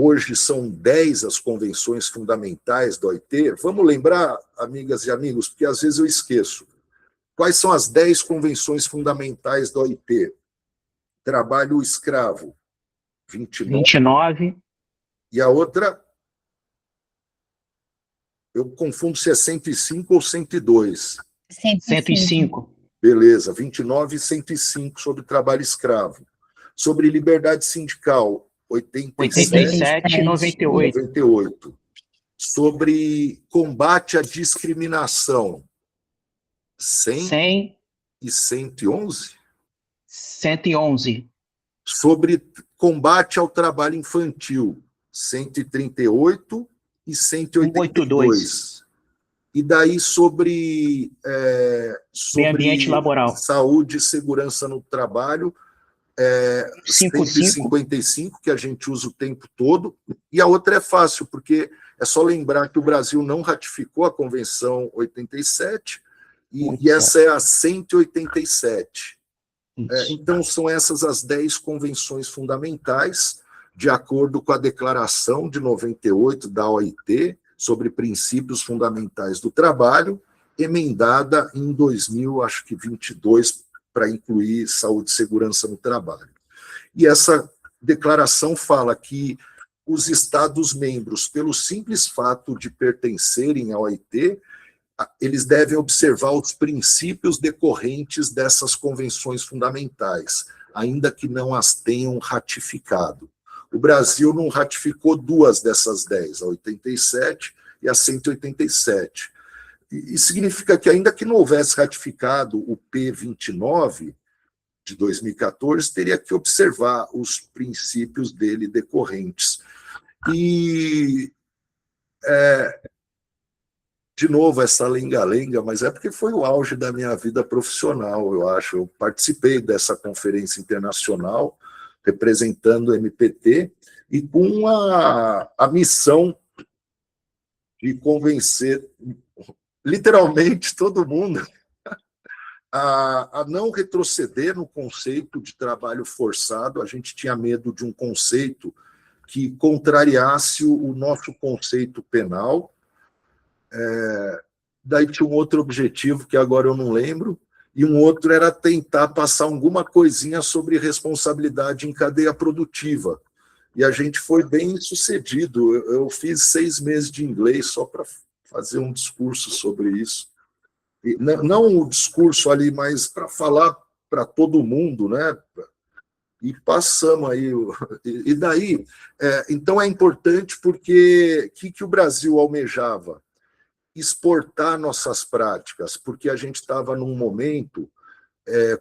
Hoje são 10 as convenções fundamentais da OIT. Vamos lembrar, amigas e amigos, porque às vezes eu esqueço. Quais são as 10 convenções fundamentais da OIT? Trabalho escravo, 29. E a outra, eu confundo se é 105 ou 102. 105. Beleza, 29 e 105 sobre trabalho escravo. Sobre liberdade sindical, 87 e 98. Sobre combate à discriminação, 100 e 111? 111. Sobre combate ao trabalho infantil, 138 e 182. E daí sobre meio ambiente laboral, saúde e segurança no trabalho, 155, que a gente usa o tempo todo, e a outra é fácil, porque é só lembrar que o Brasil não ratificou a Convenção 87, e essa é a 187. Então, são essas as 10 convenções fundamentais, de acordo com a Declaração de 98 da OIT, sobre princípios fundamentais do trabalho, emendada em 2022, para incluir saúde e segurança no trabalho. E essa declaração fala que os Estados-membros, pelo simples fato de pertencerem à OIT, eles devem observar os princípios decorrentes dessas convenções fundamentais, ainda que não as tenham ratificado. O Brasil não ratificou 2 dessas 10, a 87 e a 187. E significa que, ainda que não houvesse ratificado o P29 de 2014, teria que observar os princípios dele decorrentes. E, de novo, essa lenga-lenga, mas é porque foi o auge da minha vida profissional, eu acho. Eu participei dessa conferência internacional, representando o MPT, e com a missão de convencer literalmente todo mundo a não retroceder no conceito de trabalho forçado. A gente tinha medo de um conceito que contrariasse o nosso conceito penal. Daí tinha um outro objetivo, que agora eu não lembro, e um outro era tentar passar alguma coisinha sobre responsabilidade em cadeia produtiva. E a gente foi bem sucedido. Eu fiz 6 meses de inglês só para fazer um discurso sobre isso. E não o discurso ali, mas para falar para todo mundo, né? E passamos aí. E daí, então é importante, porque o que o Brasil almejava? Exportar nossas práticas, porque a gente estava num momento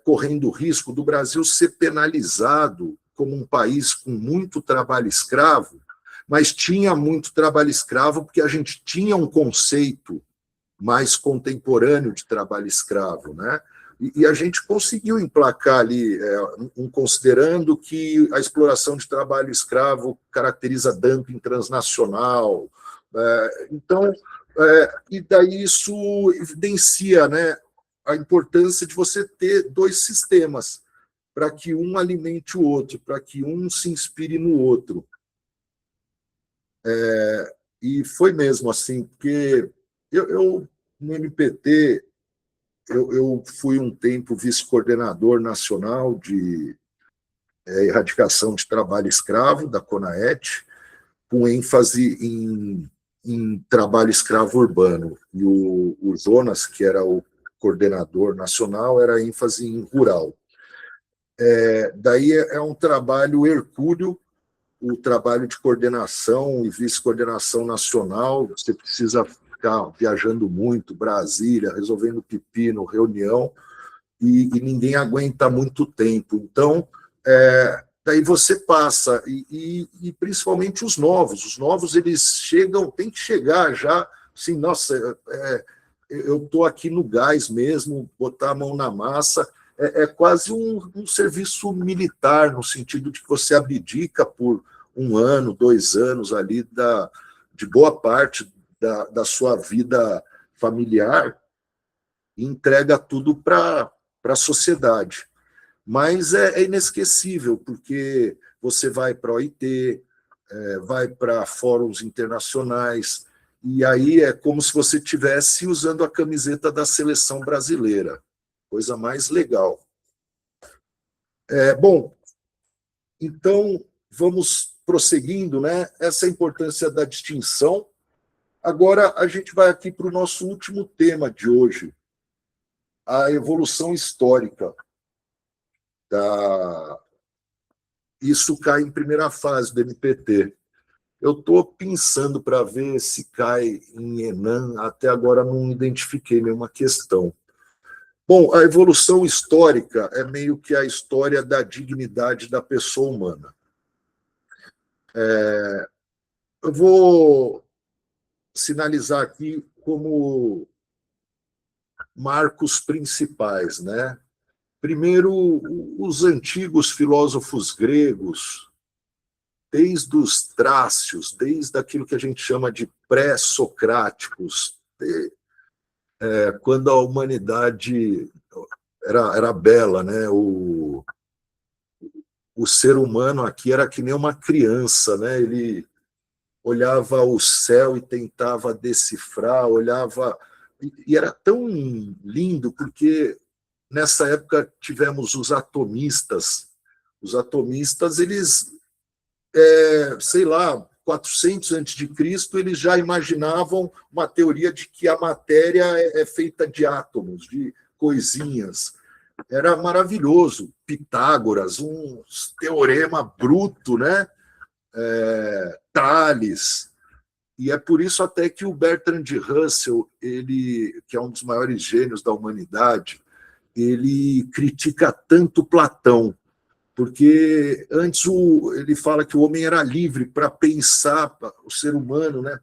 correndo o risco do Brasil ser penalizado como um país com muito trabalho escravo, mas tinha muito trabalho escravo porque a gente tinha um conceito mais contemporâneo de trabalho escravo, né? E a gente conseguiu emplacar ali, considerando que a exploração de trabalho escravo caracteriza dumping transnacional. Então, e daí isso evidencia, né, a importância de você ter dois sistemas, para que um alimente o outro, para que um se inspire no outro. E foi mesmo assim, porque eu no MPT, eu fui um tempo vice-coordenador nacional de erradicação de trabalho escravo, da CONAET, com ênfase em trabalho escravo urbano. E o Jonas, que era o coordenador nacional, era ênfase em rural. Daí é um trabalho hercúleo, o trabalho de coordenação e vice-coordenação nacional. Você precisa ficar viajando muito, Brasília, resolvendo pepino, reunião, e ninguém aguenta muito tempo. Então, daí você passa, e principalmente os novos eles chegam, tem que chegar já, assim, nossa, eu estou aqui no gás mesmo, botar a mão na massa, quase um serviço militar, no sentido de que você abdica por 1 ano, 2 anos ali de boa parte da sua vida familiar e entrega tudo para a sociedade. Mas é inesquecível, porque você vai para a OIT, vai para fóruns internacionais, e aí é como se você estivesse usando a camiseta da seleção brasileira. Coisa mais legal. Bom, então vamos prosseguindo, né? Essa é a importância da distinção. Agora a gente vai aqui para o nosso último tema de hoje, a evolução histórica. Isso cai em primeira fase do MPT. Eu estou pensando para ver se cai em Enem, até agora não identifiquei nenhuma questão. Bom, a evolução histórica é meio que a história da dignidade da pessoa humana. Eu vou sinalizar aqui como marcos principais, né? Primeiro, os antigos filósofos gregos, desde os trácios, desde aquilo que a gente chama de pré-socráticos, quando a humanidade era bela, né? O ser humano aqui era que nem uma criança, né? Ele olhava o céu e tentava decifrar, olhava... E era tão lindo, porque nessa época tivemos os atomistas. Os atomistas, eles, sei lá, 400 antes de Cristo, eles já imaginavam uma teoria de que a matéria é feita de átomos, de coisinhas. Era maravilhoso. Pitágoras, um teorema bruto, né? Tales. E é por isso até que o Bertrand Russell, ele, que é um dos maiores gênios da humanidade, ele critica tanto Platão, porque antes ele fala que o homem era livre para pensar, o ser humano, né,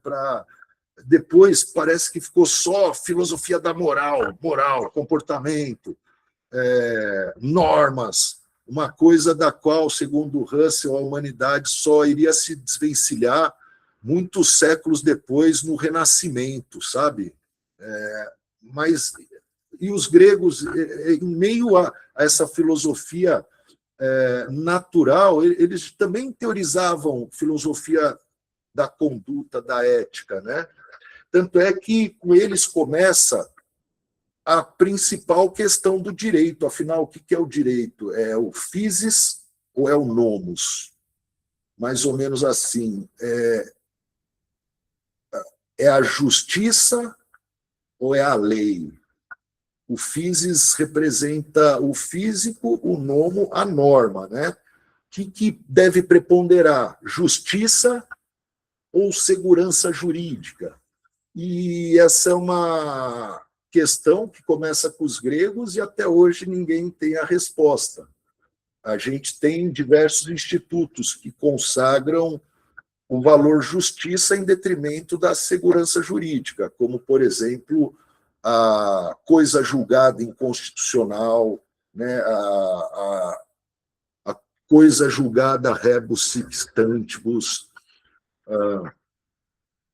depois parece que ficou só filosofia da moral, comportamento, normas, uma coisa da qual, segundo Russell, a humanidade só iria se desvencilhar muitos séculos depois, no Renascimento, sabe? Mas, e os gregos, em meio a essa filosofia natural, eles também teorizavam filosofia da conduta, da ética, né? Tanto é que com eles começa a principal questão do direito. Afinal, o que é o direito? É o physis ou é o nomos? Mais ou menos assim. É a justiça ou é a lei? O physis representa o físico, o nomo, a norma, né? O que deve preponderar? Justiça ou segurança jurídica? E essa é uma questão que começa com os gregos e até hoje ninguém tem a resposta. A gente tem diversos institutos que consagram o valor justiça em detrimento da segurança jurídica, como, por exemplo, a coisa julgada inconstitucional, né, a coisa julgada rebus sic stantibus,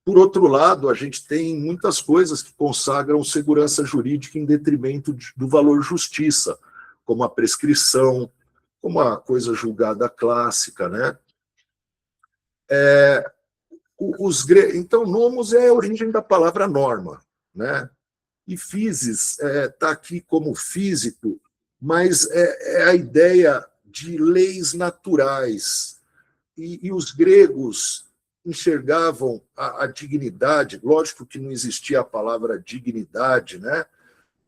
Por outro lado, a gente tem muitas coisas que consagram segurança jurídica em detrimento do valor justiça, como a prescrição, como a coisa julgada clássica, né? Então, nomos é a origem da palavra norma, né? E physis está aqui como físico, mas é a ideia de leis naturais. E os gregos enxergavam a dignidade, lógico que não existia a palavra dignidade, né?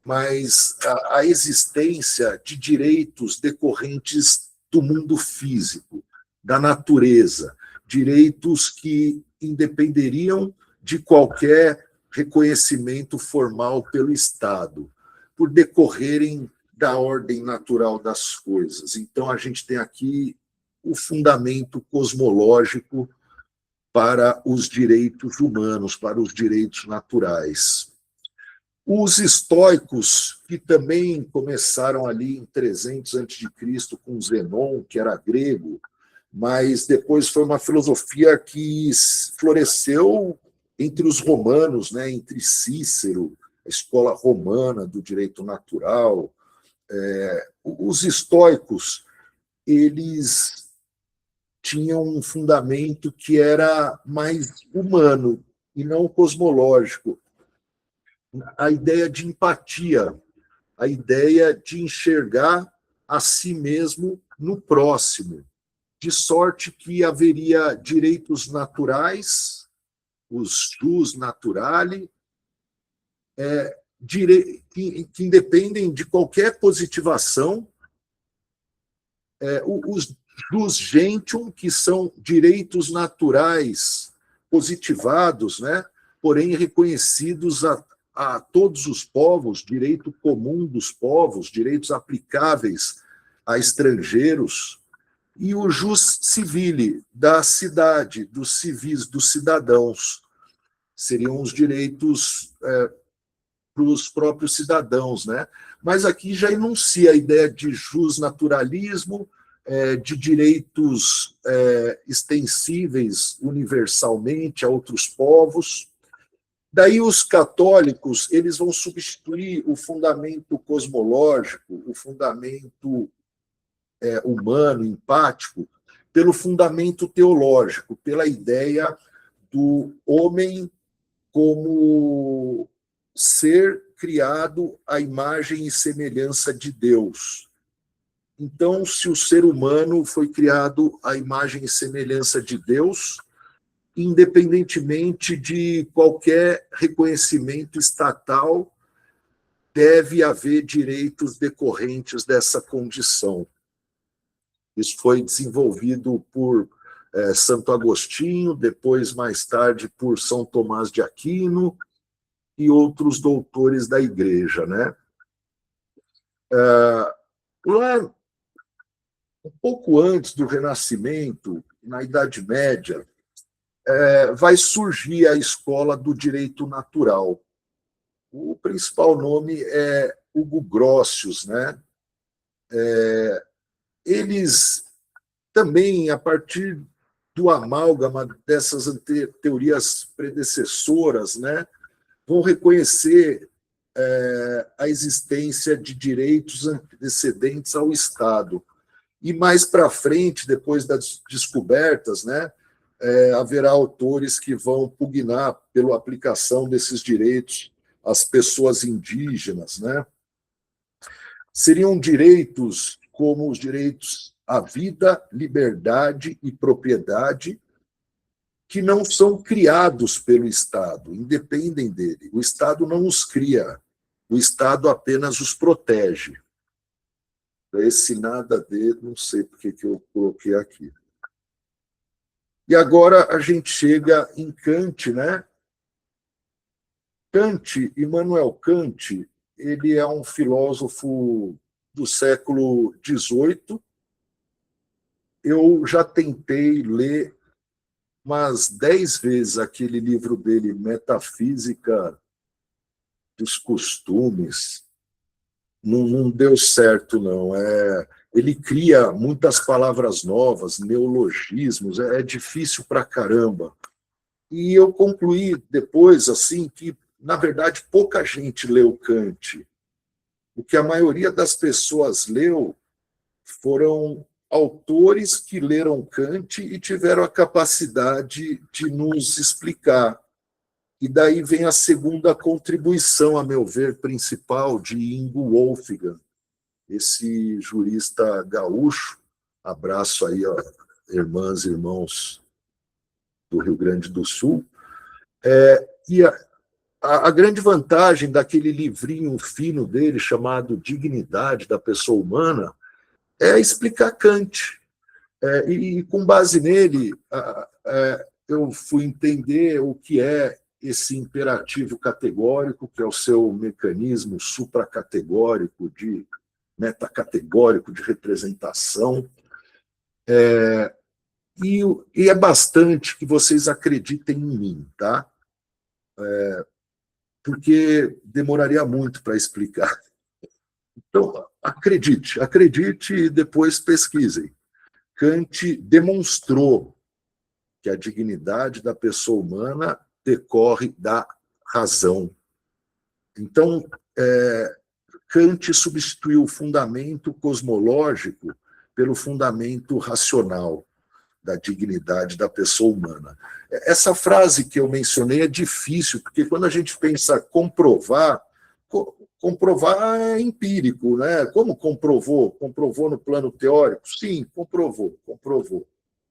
Mas a existência de direitos decorrentes do mundo físico, da natureza, direitos que independeriam de qualquer reconhecimento formal pelo Estado, por decorrerem da ordem natural das coisas. Então, a gente tem aqui o fundamento cosmológico para os direitos humanos, para os direitos naturais. Os estoicos, que também começaram ali em 300 a.C., com Zenon, que era grego, mas depois foi uma filosofia que floresceu entre os romanos, né, entre Cícero, a escola romana do direito natural. Os estoicos, eles tinham um fundamento que era mais humano e não cosmológico. A ideia de empatia, a ideia de enxergar a si mesmo no próximo, de sorte que haveria direitos naturais, os jus naturali, que independem de qualquer positivação, os jus gentium, que são direitos naturais positivados, né? Porém reconhecidos a todos os povos, direito comum dos povos, direitos aplicáveis a estrangeiros, e o jus civile, da cidade, dos civis, dos cidadãos. Seriam os direitos para os próprios cidadãos, né? Mas aqui já enuncia a ideia de jus naturalismo, de direitos extensíveis universalmente a outros povos. Daí os católicos, eles vão substituir o fundamento cosmológico, o fundamento humano, empático, pelo fundamento teológico, pela ideia do homem como ser criado à imagem e semelhança de Deus. Então, se o ser humano foi criado à imagem e semelhança de Deus, independentemente de qualquer reconhecimento estatal, deve haver direitos decorrentes dessa condição. Isso foi desenvolvido por Santo Agostinho, depois, mais tarde, por São Tomás de Aquino e outros doutores da Igreja, né? Lá, um pouco antes do Renascimento, na Idade Média, vai surgir a escola do direito natural. O principal nome é Hugo Grotius, né? Eles também, a partir do amálgama dessas teorias predecessoras, né, vão reconhecer a existência de direitos antecedentes ao Estado. E mais para frente, depois das descobertas, né, haverá autores que vão pugnar pela aplicação desses direitos às pessoas indígenas, né? Seriam direitos como os direitos à vida, liberdade e propriedade, que não são criados pelo Estado, independem dele. O Estado não os cria, o Estado apenas os protege. Esse nada de, não sei porque que eu coloquei aqui. E agora a gente chega em Kant, né? Kant, Immanuel Kant, ele é um filósofo do século XVIII. Eu já tentei ler umas 10 vezes aquele livro dele, Metafísica dos Costumes. Não deu certo, não. Ele cria muitas palavras novas, neologismos, é difícil pra caramba. E eu concluí depois assim que, na verdade, pouca gente leu Kant. O que a maioria das pessoas leu foram autores que leram Kant e tiveram a capacidade de nos explicar. E daí vem a segunda contribuição, a meu ver, principal, de Ingo Wolfgang, esse jurista gaúcho. Abraço aí, ó, irmãs e irmãos do Rio Grande do Sul. E a grande vantagem daquele livrinho fino dele, chamado Dignidade da Pessoa Humana, é explicar Kant. E com base nele, eu fui entender o que é esse imperativo categórico, que é o seu mecanismo supracategórico, metacategórico de representação. E é bastante que vocês acreditem em mim, tá? Porque demoraria muito para explicar. Então, acredite e depois pesquisem. Kant demonstrou que a dignidade da pessoa humana decorre da razão. Então, Kant substituiu o fundamento cosmológico pelo fundamento racional da dignidade da pessoa humana. Essa frase que eu mencionei é difícil, porque quando a gente pensa comprovar é empírico, né? Como comprovou? Comprovou no plano teórico? Sim, comprovou.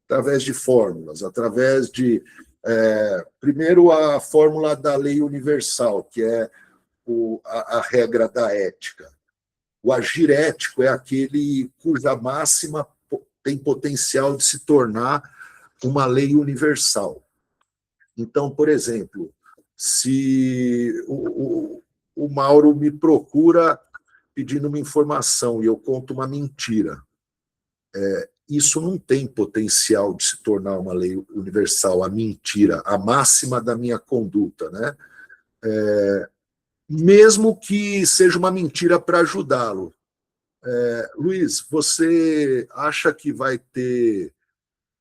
Através de fórmulas, através de... primeiro, a fórmula da lei universal, que é a regra da ética. O agir ético é aquele cuja máxima tem potencial de se tornar uma lei universal. Então, por exemplo, se o Mauro me procura pedindo uma informação e eu conto uma mentira, isso não tem potencial de se tornar uma lei universal, a mentira, a máxima da minha conduta, né? Mesmo que seja uma mentira para ajudá-lo. Luiz, você acha que vai ter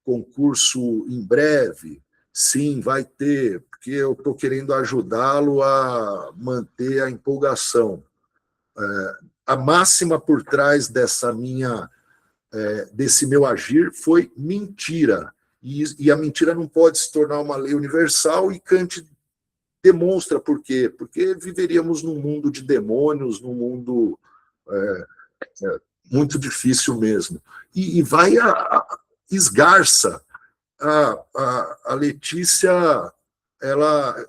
concurso em breve? Sim, vai ter, porque eu estou querendo ajudá-lo a manter a empolgação. A máxima por trás desse meu agir foi mentira. E a mentira não pode se tornar uma lei universal, e Kant demonstra por quê. Porque viveríamos num mundo de demônios, num mundo muito difícil mesmo. E vai esgarça. A Letícia, ela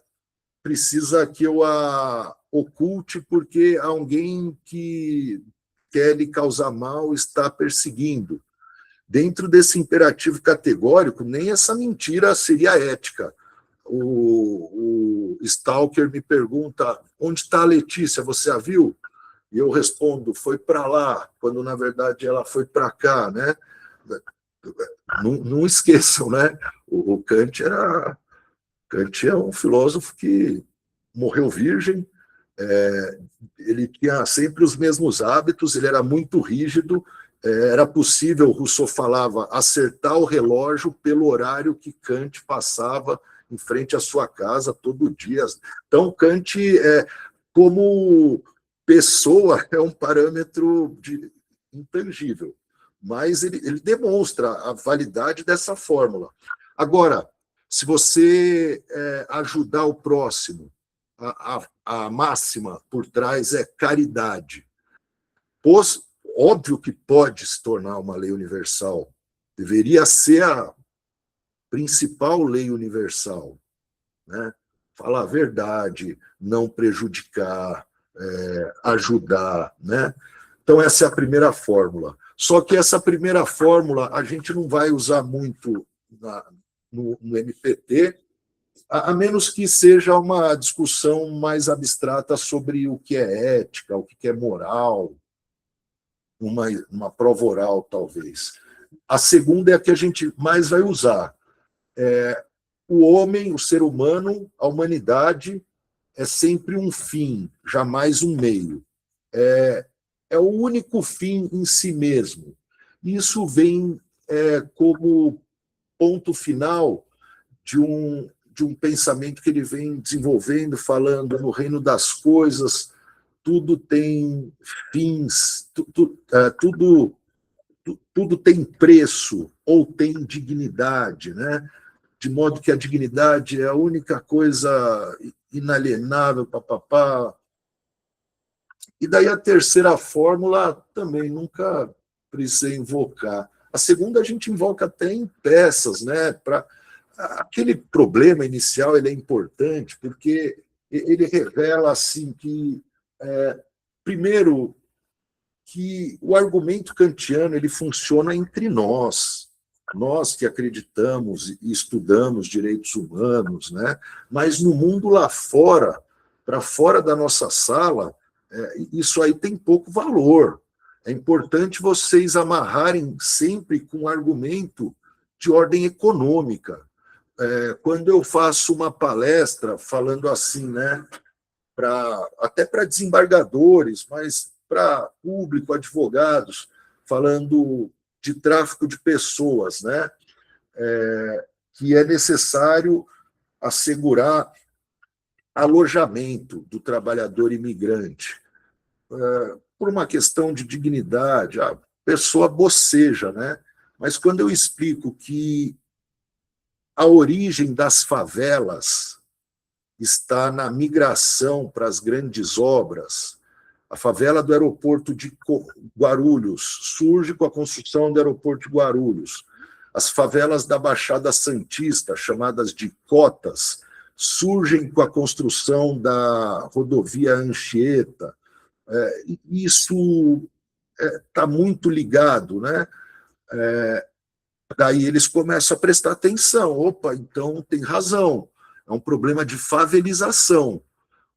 precisa que eu a oculte porque alguém que quer lhe causar mal está perseguindo. Dentro desse imperativo categórico, nem essa mentira seria ética. O Stalker me pergunta: onde está a Letícia? Você a viu? E eu respondo: foi para lá, quando na verdade ela foi para cá, né? Não esqueçam, né? O Kant é um filósofo que morreu virgem, ele tinha sempre os mesmos hábitos, ele era muito rígido, era possível, Rousseau falava, acertar o relógio pelo horário que Kant passava em frente à sua casa todo dia. Então, Kant, como pessoa, é um parâmetro intangível, mas ele demonstra a validade dessa fórmula. Agora, se você ajudar o próximo, a máxima por trás é caridade. Óbvio que pode se tornar uma lei universal, deveria ser a principal lei universal, né? Falar a verdade, não prejudicar, ajudar, né? Então, essa é a primeira fórmula. Só que essa primeira fórmula a gente não vai usar muito no MPT, a menos que seja uma discussão mais abstrata sobre o que é ética, o que é moral, uma prova oral, talvez. A segunda é a que a gente mais vai usar. O homem, o ser humano, a humanidade é sempre um fim, jamais um meio. É o único fim em si mesmo. Isso vem como ponto final de de um pensamento que ele vem desenvolvendo, falando no reino das coisas, tudo tem fins, tudo tem preço ou tem dignidade, né? De modo que a dignidade é a única coisa inalienável, papapá. E daí a terceira fórmula também nunca precisei invocar. A segunda a gente invoca até em peças, né? Aquele problema inicial ele é importante porque ele revela assim que primeiro que o argumento kantiano ele funciona entre nós que acreditamos e estudamos direitos humanos, né? Mas no mundo lá fora, para fora da nossa sala, isso aí tem pouco valor. É importante vocês amarrarem sempre com um argumento de ordem econômica. Quando eu faço uma palestra falando assim, né, até para desembargadores, mas para público, advogados, falando de tráfico de pessoas, né, que é necessário assegurar alojamento do trabalhador imigrante, por uma questão de dignidade, a pessoa boceja, né? Mas quando eu explico que a origem das favelas está na migração para as grandes obras, a favela do aeroporto de Guarulhos surge com a construção do aeroporto de Guarulhos. As favelas da Baixada Santista, chamadas de cotas, surgem com a construção da rodovia Anchieta. Isso está muito ligado, né? Daí eles começam a prestar atenção. Opa, então tem razão. É um problema de favelização.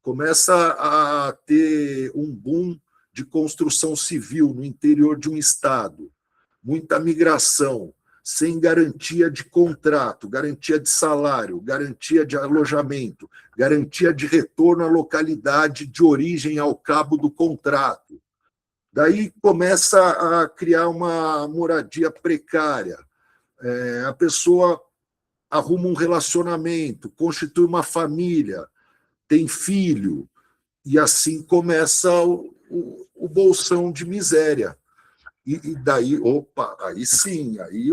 Começa a ter um boom de construção civil no interior de um estado. Muita migração, sem garantia de contrato, garantia de salário, garantia de alojamento, garantia de retorno à localidade de origem ao cabo do contrato. Daí começa a criar uma moradia precária. A pessoa arruma um relacionamento, constitui uma família, tem filho, e assim começa o bolsão de miséria. E daí, opa, aí sim, aí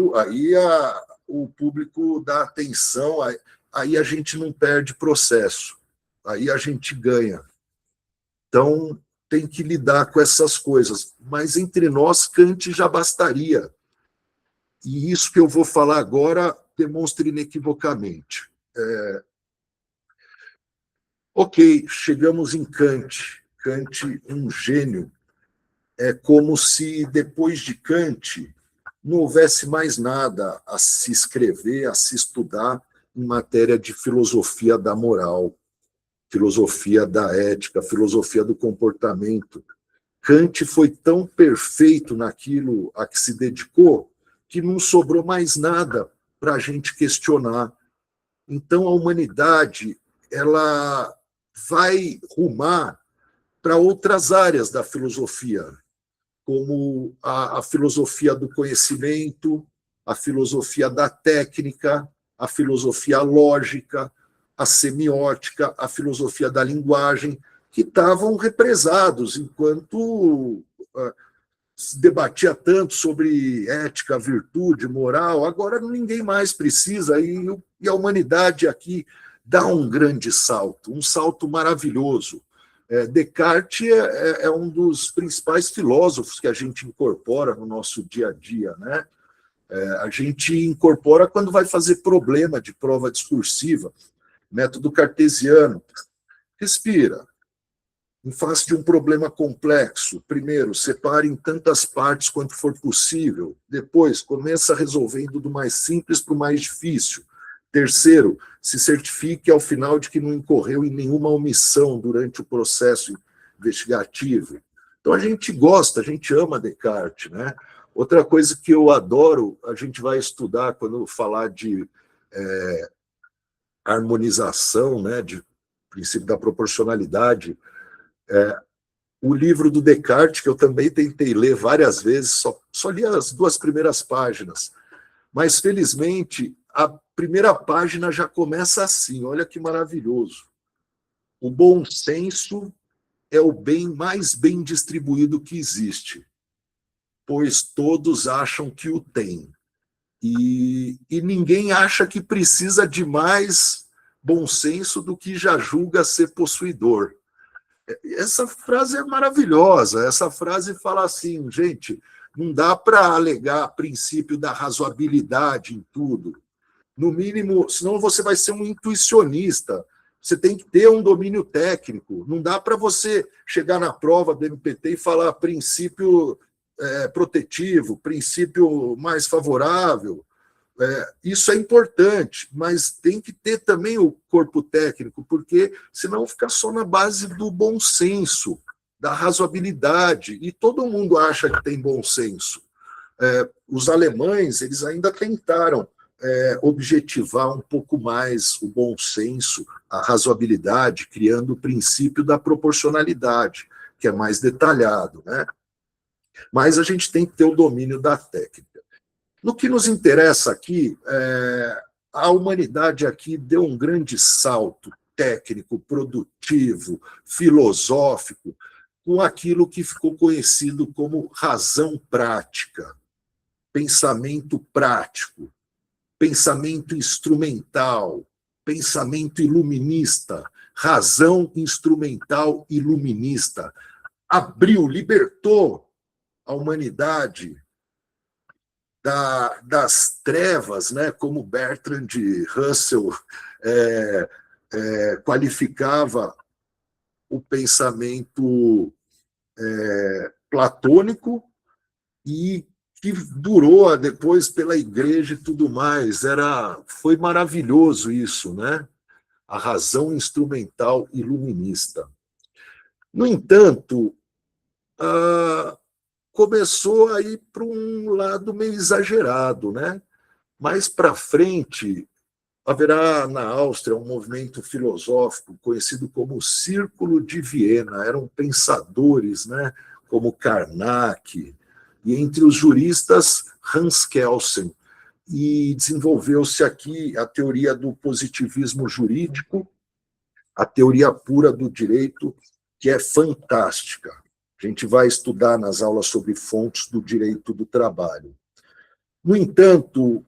o público dá atenção, aí a gente não perde processo, aí a gente ganha. Então, tem que lidar com essas coisas. Mas entre nós, Kant já bastaria. E isso que eu vou falar agora demonstra inequivocamente. Ok, chegamos em Kant. Kant, um gênio. É como se, depois de Kant, não houvesse mais nada a se escrever, a se estudar em matéria de filosofia da moral, filosofia da ética, filosofia do comportamento. Kant foi tão perfeito naquilo a que se dedicou que não sobrou mais nada para a gente questionar. Então, a humanidade ela vai rumar para outras áreas da filosofia, como a filosofia do conhecimento, a filosofia da técnica, a filosofia lógica, a semiótica, a filosofia da linguagem, que estavam represados enquanto se debatia tanto sobre ética, virtude, moral. Agora ninguém mais precisa, e a humanidade aqui dá um grande salto, um salto maravilhoso. Descartes é um dos principais filósofos que a gente incorpora no nosso dia a dia, né? A gente incorpora quando vai fazer problema de prova discursiva, método cartesiano. Respira. Em face de um problema complexo, primeiro, separe em tantas partes quanto for possível. Depois, começa resolvendo do mais simples para o mais difícil. Terceiro, se certifique ao final de que não incorreu em nenhuma omissão durante o processo investigativo. Então, a gente gosta, a gente ama Descartes, né? Outra coisa que eu adoro, a gente vai estudar quando falar de harmonização, né, de princípio da proporcionalidade, o livro do Descartes, que eu também tentei ler várias vezes, só li as 2 primeiras páginas, mas, felizmente, primeira página já começa assim, olha que maravilhoso. O bom senso é o bem mais bem distribuído que existe, pois todos acham que o têm. E ninguém acha que precisa de mais bom senso do que já julga ser possuidor. Essa frase é maravilhosa. Essa frase fala assim, gente, não dá para alegar princípio da razoabilidade em tudo. No mínimo, senão você vai ser um intuicionista. Você tem que ter um domínio técnico. Não dá para você chegar na prova do MPT e falar princípio protetivo, princípio mais favorável. Isso é importante, mas tem que ter também o corpo técnico, porque senão fica só na base do bom senso, da razoabilidade, e todo mundo acha que tem bom senso. Os alemães, eles ainda tentaram objetivar um pouco mais o bom senso, a razoabilidade, criando o princípio da proporcionalidade, que é mais detalhado, né? Mas a gente tem que ter o domínio da técnica. No que nos interessa aqui, a humanidade aqui deu um grande salto técnico, produtivo, filosófico, com aquilo que ficou conhecido como razão prática, pensamento prático, pensamento instrumental, pensamento iluminista, razão instrumental iluminista. Abriu, libertou a humanidade das trevas, né, como Bertrand Russell qualificava o pensamento platônico, e que durou depois pela igreja e tudo mais. Foi maravilhoso isso, né? A razão instrumental iluminista. No entanto, começou a ir para um lado meio exagerado, né? Mais para frente, haverá na Áustria um movimento filosófico conhecido como Círculo de Viena. Eram pensadores, né? Como Karnak, e entre os juristas, Hans Kelsen. E desenvolveu-se aqui a teoria do positivismo jurídico, a teoria pura do direito, que é fantástica. A gente vai estudar nas aulas sobre fontes do direito do trabalho. No entanto,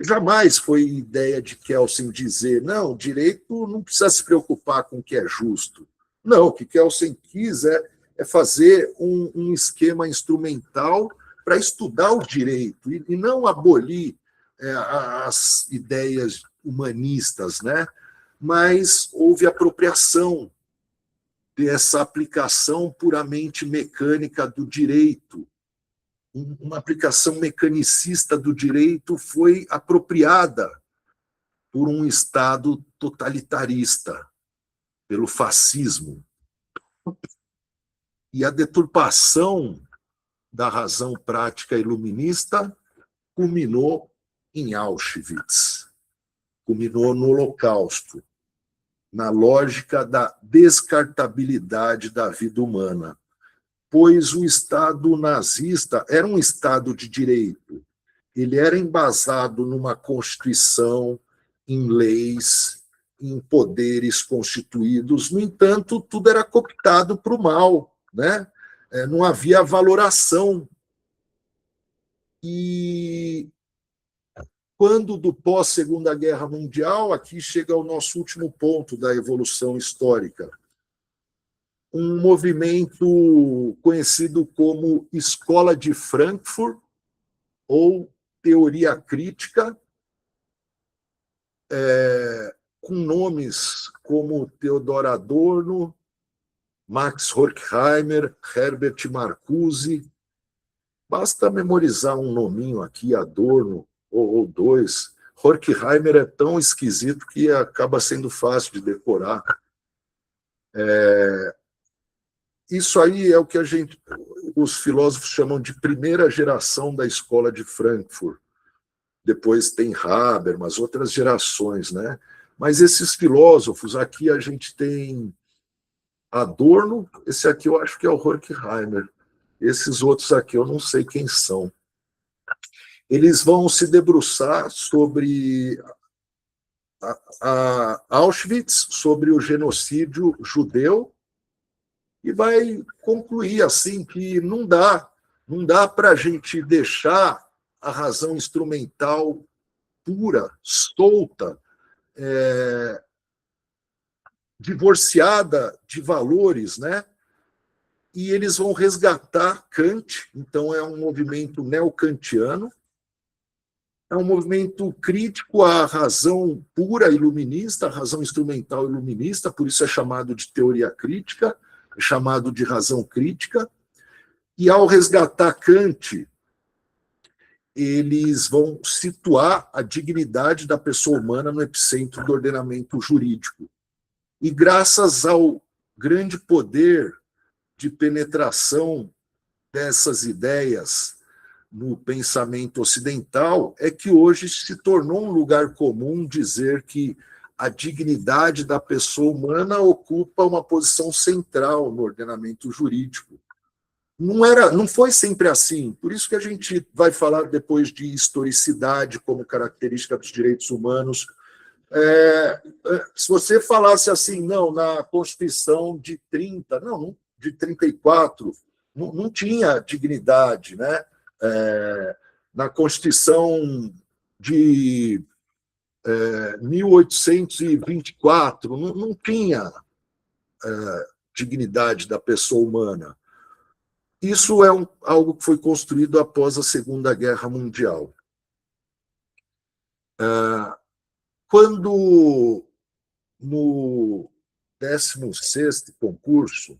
jamais foi ideia de Kelsen dizer não, o direito não precisa se preocupar com o que é justo. Não, o que Kelsen quis é fazer um esquema instrumental para estudar o direito e não abolir as ideias humanistas, né? Mas houve apropriação dessa aplicação puramente mecânica do direito. Uma aplicação mecanicista do direito foi apropriada por um Estado totalitarista, pelo fascismo. E a deturpação da razão prática iluminista culminou em Auschwitz, culminou no Holocausto, na lógica da descartabilidade da vida humana, pois o Estado nazista era um Estado de direito. Ele era embasado numa Constituição, em leis, em poderes constituídos. No entanto, tudo era cooptado para o mal, né? Não havia valoração. E quando do pós-Segunda Guerra Mundial, aqui chega o nosso último ponto da evolução histórica, um movimento conhecido como Escola de Frankfurt, ou teoria crítica, com nomes como Theodor Adorno, Max Horkheimer, Herbert Marcuse. Basta memorizar um nominho aqui, Adorno, ou dois. Horkheimer é tão esquisito que acaba sendo fácil de decorar. Isso aí é o que os filósofos chamam de primeira geração da Escola de Frankfurt. Depois tem Habermas, outras gerações, né? Mas esses filósofos, aqui a gente tem Adorno, esse aqui eu acho que é o Horkheimer. Esses outros aqui eu não sei quem são. eles vão se debruçar sobre a Auschwitz, sobre o genocídio judeu, e vai concluir assim que não dá para a gente deixar a razão instrumental pura, solta, divorciada de valores, né? E eles vão resgatar Kant, então é um movimento neocantiano, é um movimento crítico à razão pura iluminista, à razão instrumental iluminista, por isso é chamado de teoria crítica, é chamado de razão crítica, e ao resgatar Kant, eles vão situar a dignidade da pessoa humana no epicentro do ordenamento jurídico. E graças ao grande poder de penetração dessas ideias no pensamento ocidental, é que hoje se tornou um lugar comum dizer que a dignidade da pessoa humana ocupa uma posição central no ordenamento jurídico. Não foi sempre assim, por isso que a gente vai falar depois de historicidade como característica dos direitos humanos. Se você falasse assim, não, na Constituição de 30, não, de 34, não tinha dignidade, né? Na Constituição de 1824, não tinha dignidade da pessoa humana. Isso é algo que foi construído após a Segunda Guerra Mundial. Quando, no 16º concurso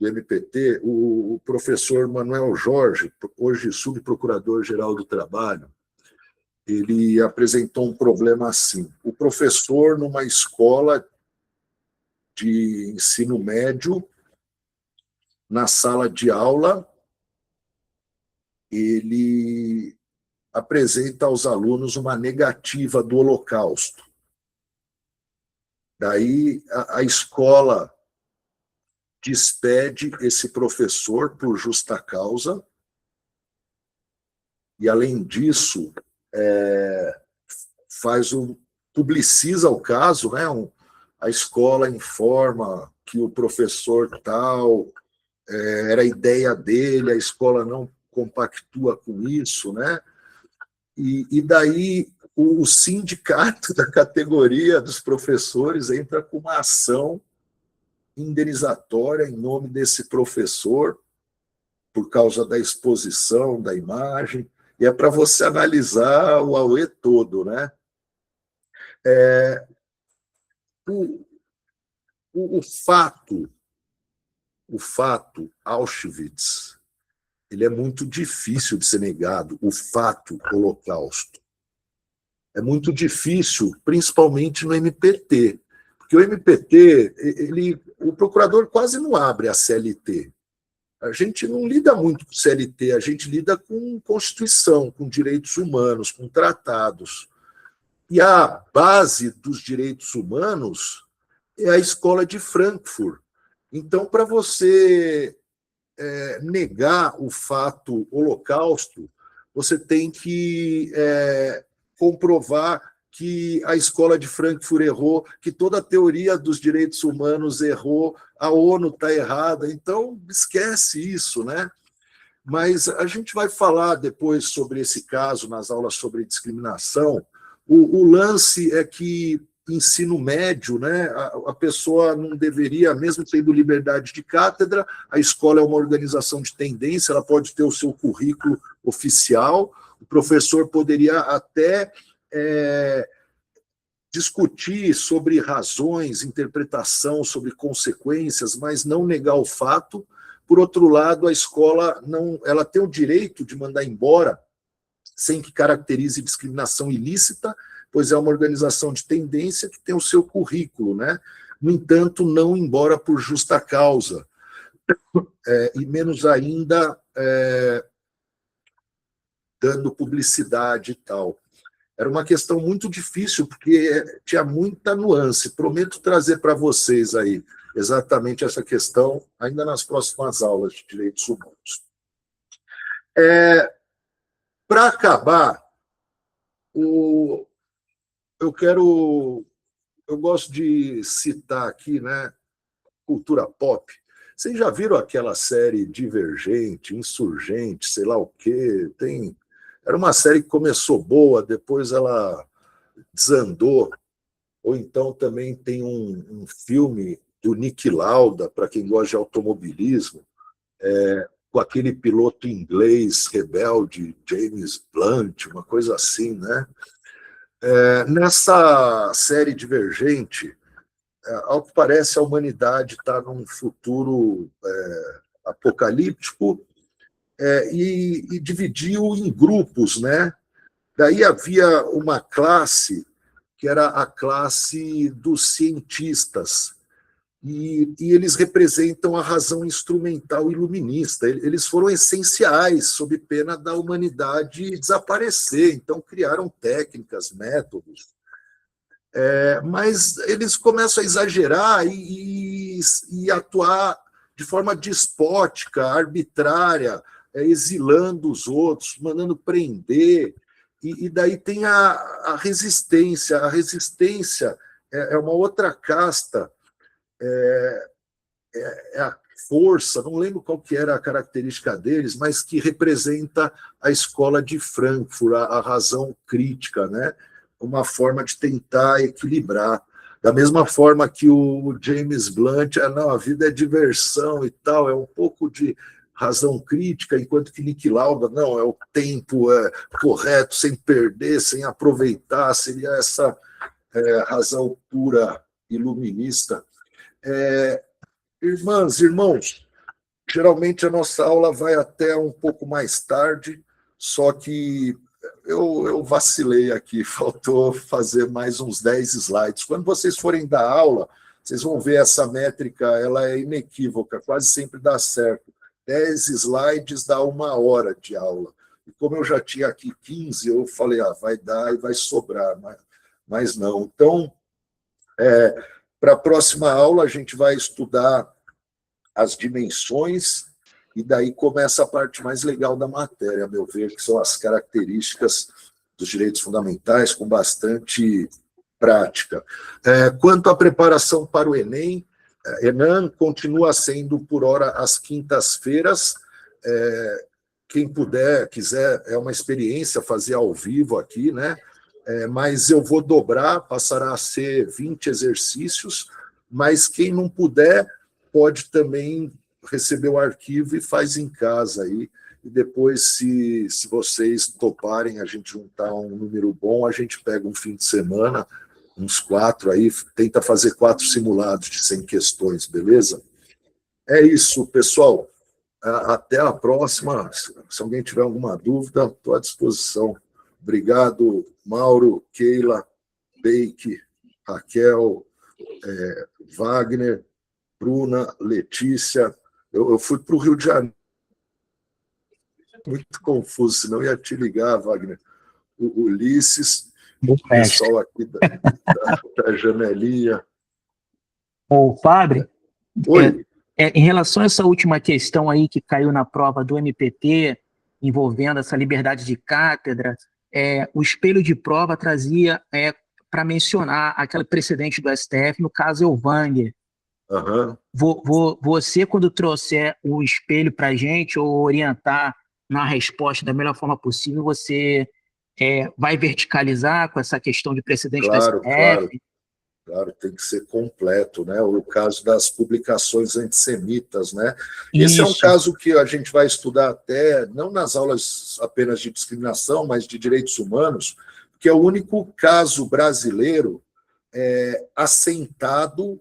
do MPT, o professor Manuel Jorge, hoje subprocurador-geral do Trabalho, ele apresentou um problema assim. O professor, numa escola de ensino médio, na sala de aula, ele apresenta aos alunos uma negativa do Holocausto. Daí a escola despede esse professor por justa causa e, além disso, publiciza o caso, né? A escola informa que o professor tal era a ideia dele, a escola não compactua com isso, né? E daí o sindicato da categoria dos professores entra com uma ação indenizatória em nome desse professor, por causa da exposição, da imagem, e é para você analisar o auê todo, né? O fato Auschwitz, ele é muito difícil de ser negado, o fato Holocausto. É muito difícil, principalmente no MPT, porque o MPT, o procurador quase não abre a CLT. A gente não lida muito com CLT, a gente lida com Constituição, com direitos humanos, com tratados. E a base dos direitos humanos é a Escola de Frankfurt. Então, para você negar o fato Holocausto, você tem que comprovar que a Escola de Frankfurt errou, que toda a teoria dos direitos humanos errou, a ONU está errada, então esquece isso, né? Mas a gente vai falar depois sobre esse caso nas aulas sobre discriminação. O lance é que ensino médio, né, a pessoa não deveria, mesmo tendo liberdade de cátedra, a escola é uma organização de tendência, ela pode ter o seu currículo oficial, o professor poderia até discutir sobre razões, interpretação, sobre consequências, mas não negar o fato. Por outro lado, a escola ela tem o direito de mandar embora sem que caracterize discriminação ilícita, pois é uma organização de tendência que tem o seu currículo, né? No entanto, não embora por justa causa, e menos ainda dando publicidade e tal. Era uma questão muito difícil, porque tinha muita nuance. Prometo trazer para vocês aí exatamente essa questão, ainda nas próximas aulas de direitos humanos. Para acabar, eu gosto de citar aqui, né, cultura pop. Vocês já viram aquela série Divergente, Insurgente, sei lá o quê? Era uma série que começou boa, depois ela desandou. Ou então também tem um filme do Niki Lauda, para quem gosta de automobilismo, com aquele piloto inglês rebelde, James Blunt, uma coisa assim, né? Nessa série Divergente, ao que parece, a humanidade está num futuro apocalíptico e dividiu em grupos, né? Daí havia uma classe que era a classe dos cientistas, e eles representam a razão instrumental iluminista. Eles foram essenciais, sob pena da humanidade desaparecer, então criaram técnicas, métodos. Mas eles começam a exagerar e atuar de forma despótica, arbitrária, exilando os outros, mandando prender. E daí tem a resistência. A resistência é uma outra casta, é a força, não lembro qual que era a característica deles, mas que representa a escola de Frankfurt, a razão crítica, né? Uma forma de tentar equilibrar. Da mesma forma que o James Blunt, não, a vida é diversão e tal, é um pouco de razão crítica, enquanto que Niki Lauda, não, é o tempo correto, sem perder, sem aproveitar, seria essa razão pura iluminista. Irmãs, irmãos, geralmente a nossa aula vai até um pouco mais tarde, só que eu vacilei aqui, faltou fazer mais uns 10 slides. Quando vocês forem dar aula, vocês vão ver essa métrica, ela é inequívoca, quase sempre dá certo. 10 slides dá 1 hora de aula. E como eu já tinha aqui 15, eu falei, vai dar e vai sobrar, mas não. Então, para a próxima aula, a gente vai estudar as dimensões, e daí começa a parte mais legal da matéria, a meu ver, que são as características dos direitos fundamentais, com bastante prática. Quanto à preparação para o Enem, Enem continua sendo, por hora, às quintas-feiras. Quem puder, quiser, é uma experiência fazer ao vivo aqui, né? Mas eu vou dobrar, passará a ser 20 exercícios, mas quem não puder pode também receber o arquivo e faz em casa aí. E depois, se vocês toparem a gente juntar um número bom, a gente pega um fim de semana, uns 4 aí, tenta fazer 4 simulados de 100 questões, beleza? É isso, pessoal. Até a próxima. Se alguém tiver alguma dúvida, estou à disposição. Obrigado, Mauro, Keila, Beike, Raquel, Wagner, Bruna, Letícia. Eu fui para o Rio de Janeiro. Muito confuso, senão ia te ligar, Wagner. O Ulisses, o pessoal aqui da janelinha. Ô, Fábio, Oi. Em relação a essa última questão aí que caiu na prova do MPT, envolvendo essa liberdade de cátedra, o espelho de prova trazia para mencionar aquele precedente do STF, no caso Elvanger. Uhum. Você, quando trouxer o espelho para a gente, ou orientar na resposta da melhor forma possível, você vai verticalizar com essa questão de precedente do STF? Claro, tem que ser completo, né? O caso das publicações antissemitas, né? Isso. Esse é um caso que a gente vai estudar até, não nas aulas apenas de discriminação, mas de direitos humanos, que é o único caso brasileiro assentado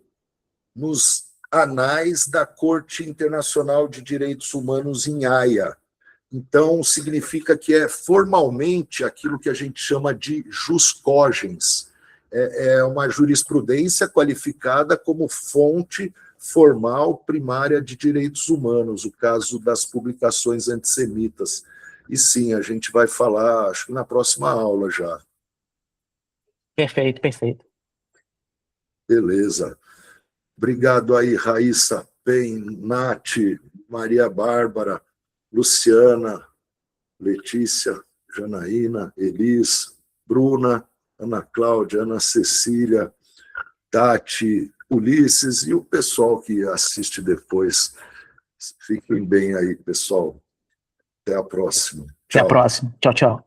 nos anais da Corte Internacional de Direitos Humanos em Haia. Então, significa que é formalmente aquilo que a gente chama de jus cogens. É uma jurisprudência qualificada como fonte formal primária de direitos humanos, o caso das publicações antissemitas. E sim, a gente vai falar, acho que na próxima aula já. Perfeito, perfeito. Beleza. Obrigado aí, Raíssa, Pen, Nath, Maria Bárbara, Luciana, Letícia, Janaína, Elis, Bruna, Ana Cláudia, Ana Cecília, Tati, Ulisses e o pessoal que assiste depois. Fiquem bem aí, pessoal. Até a próxima. Até a próxima. Tchau, tchau.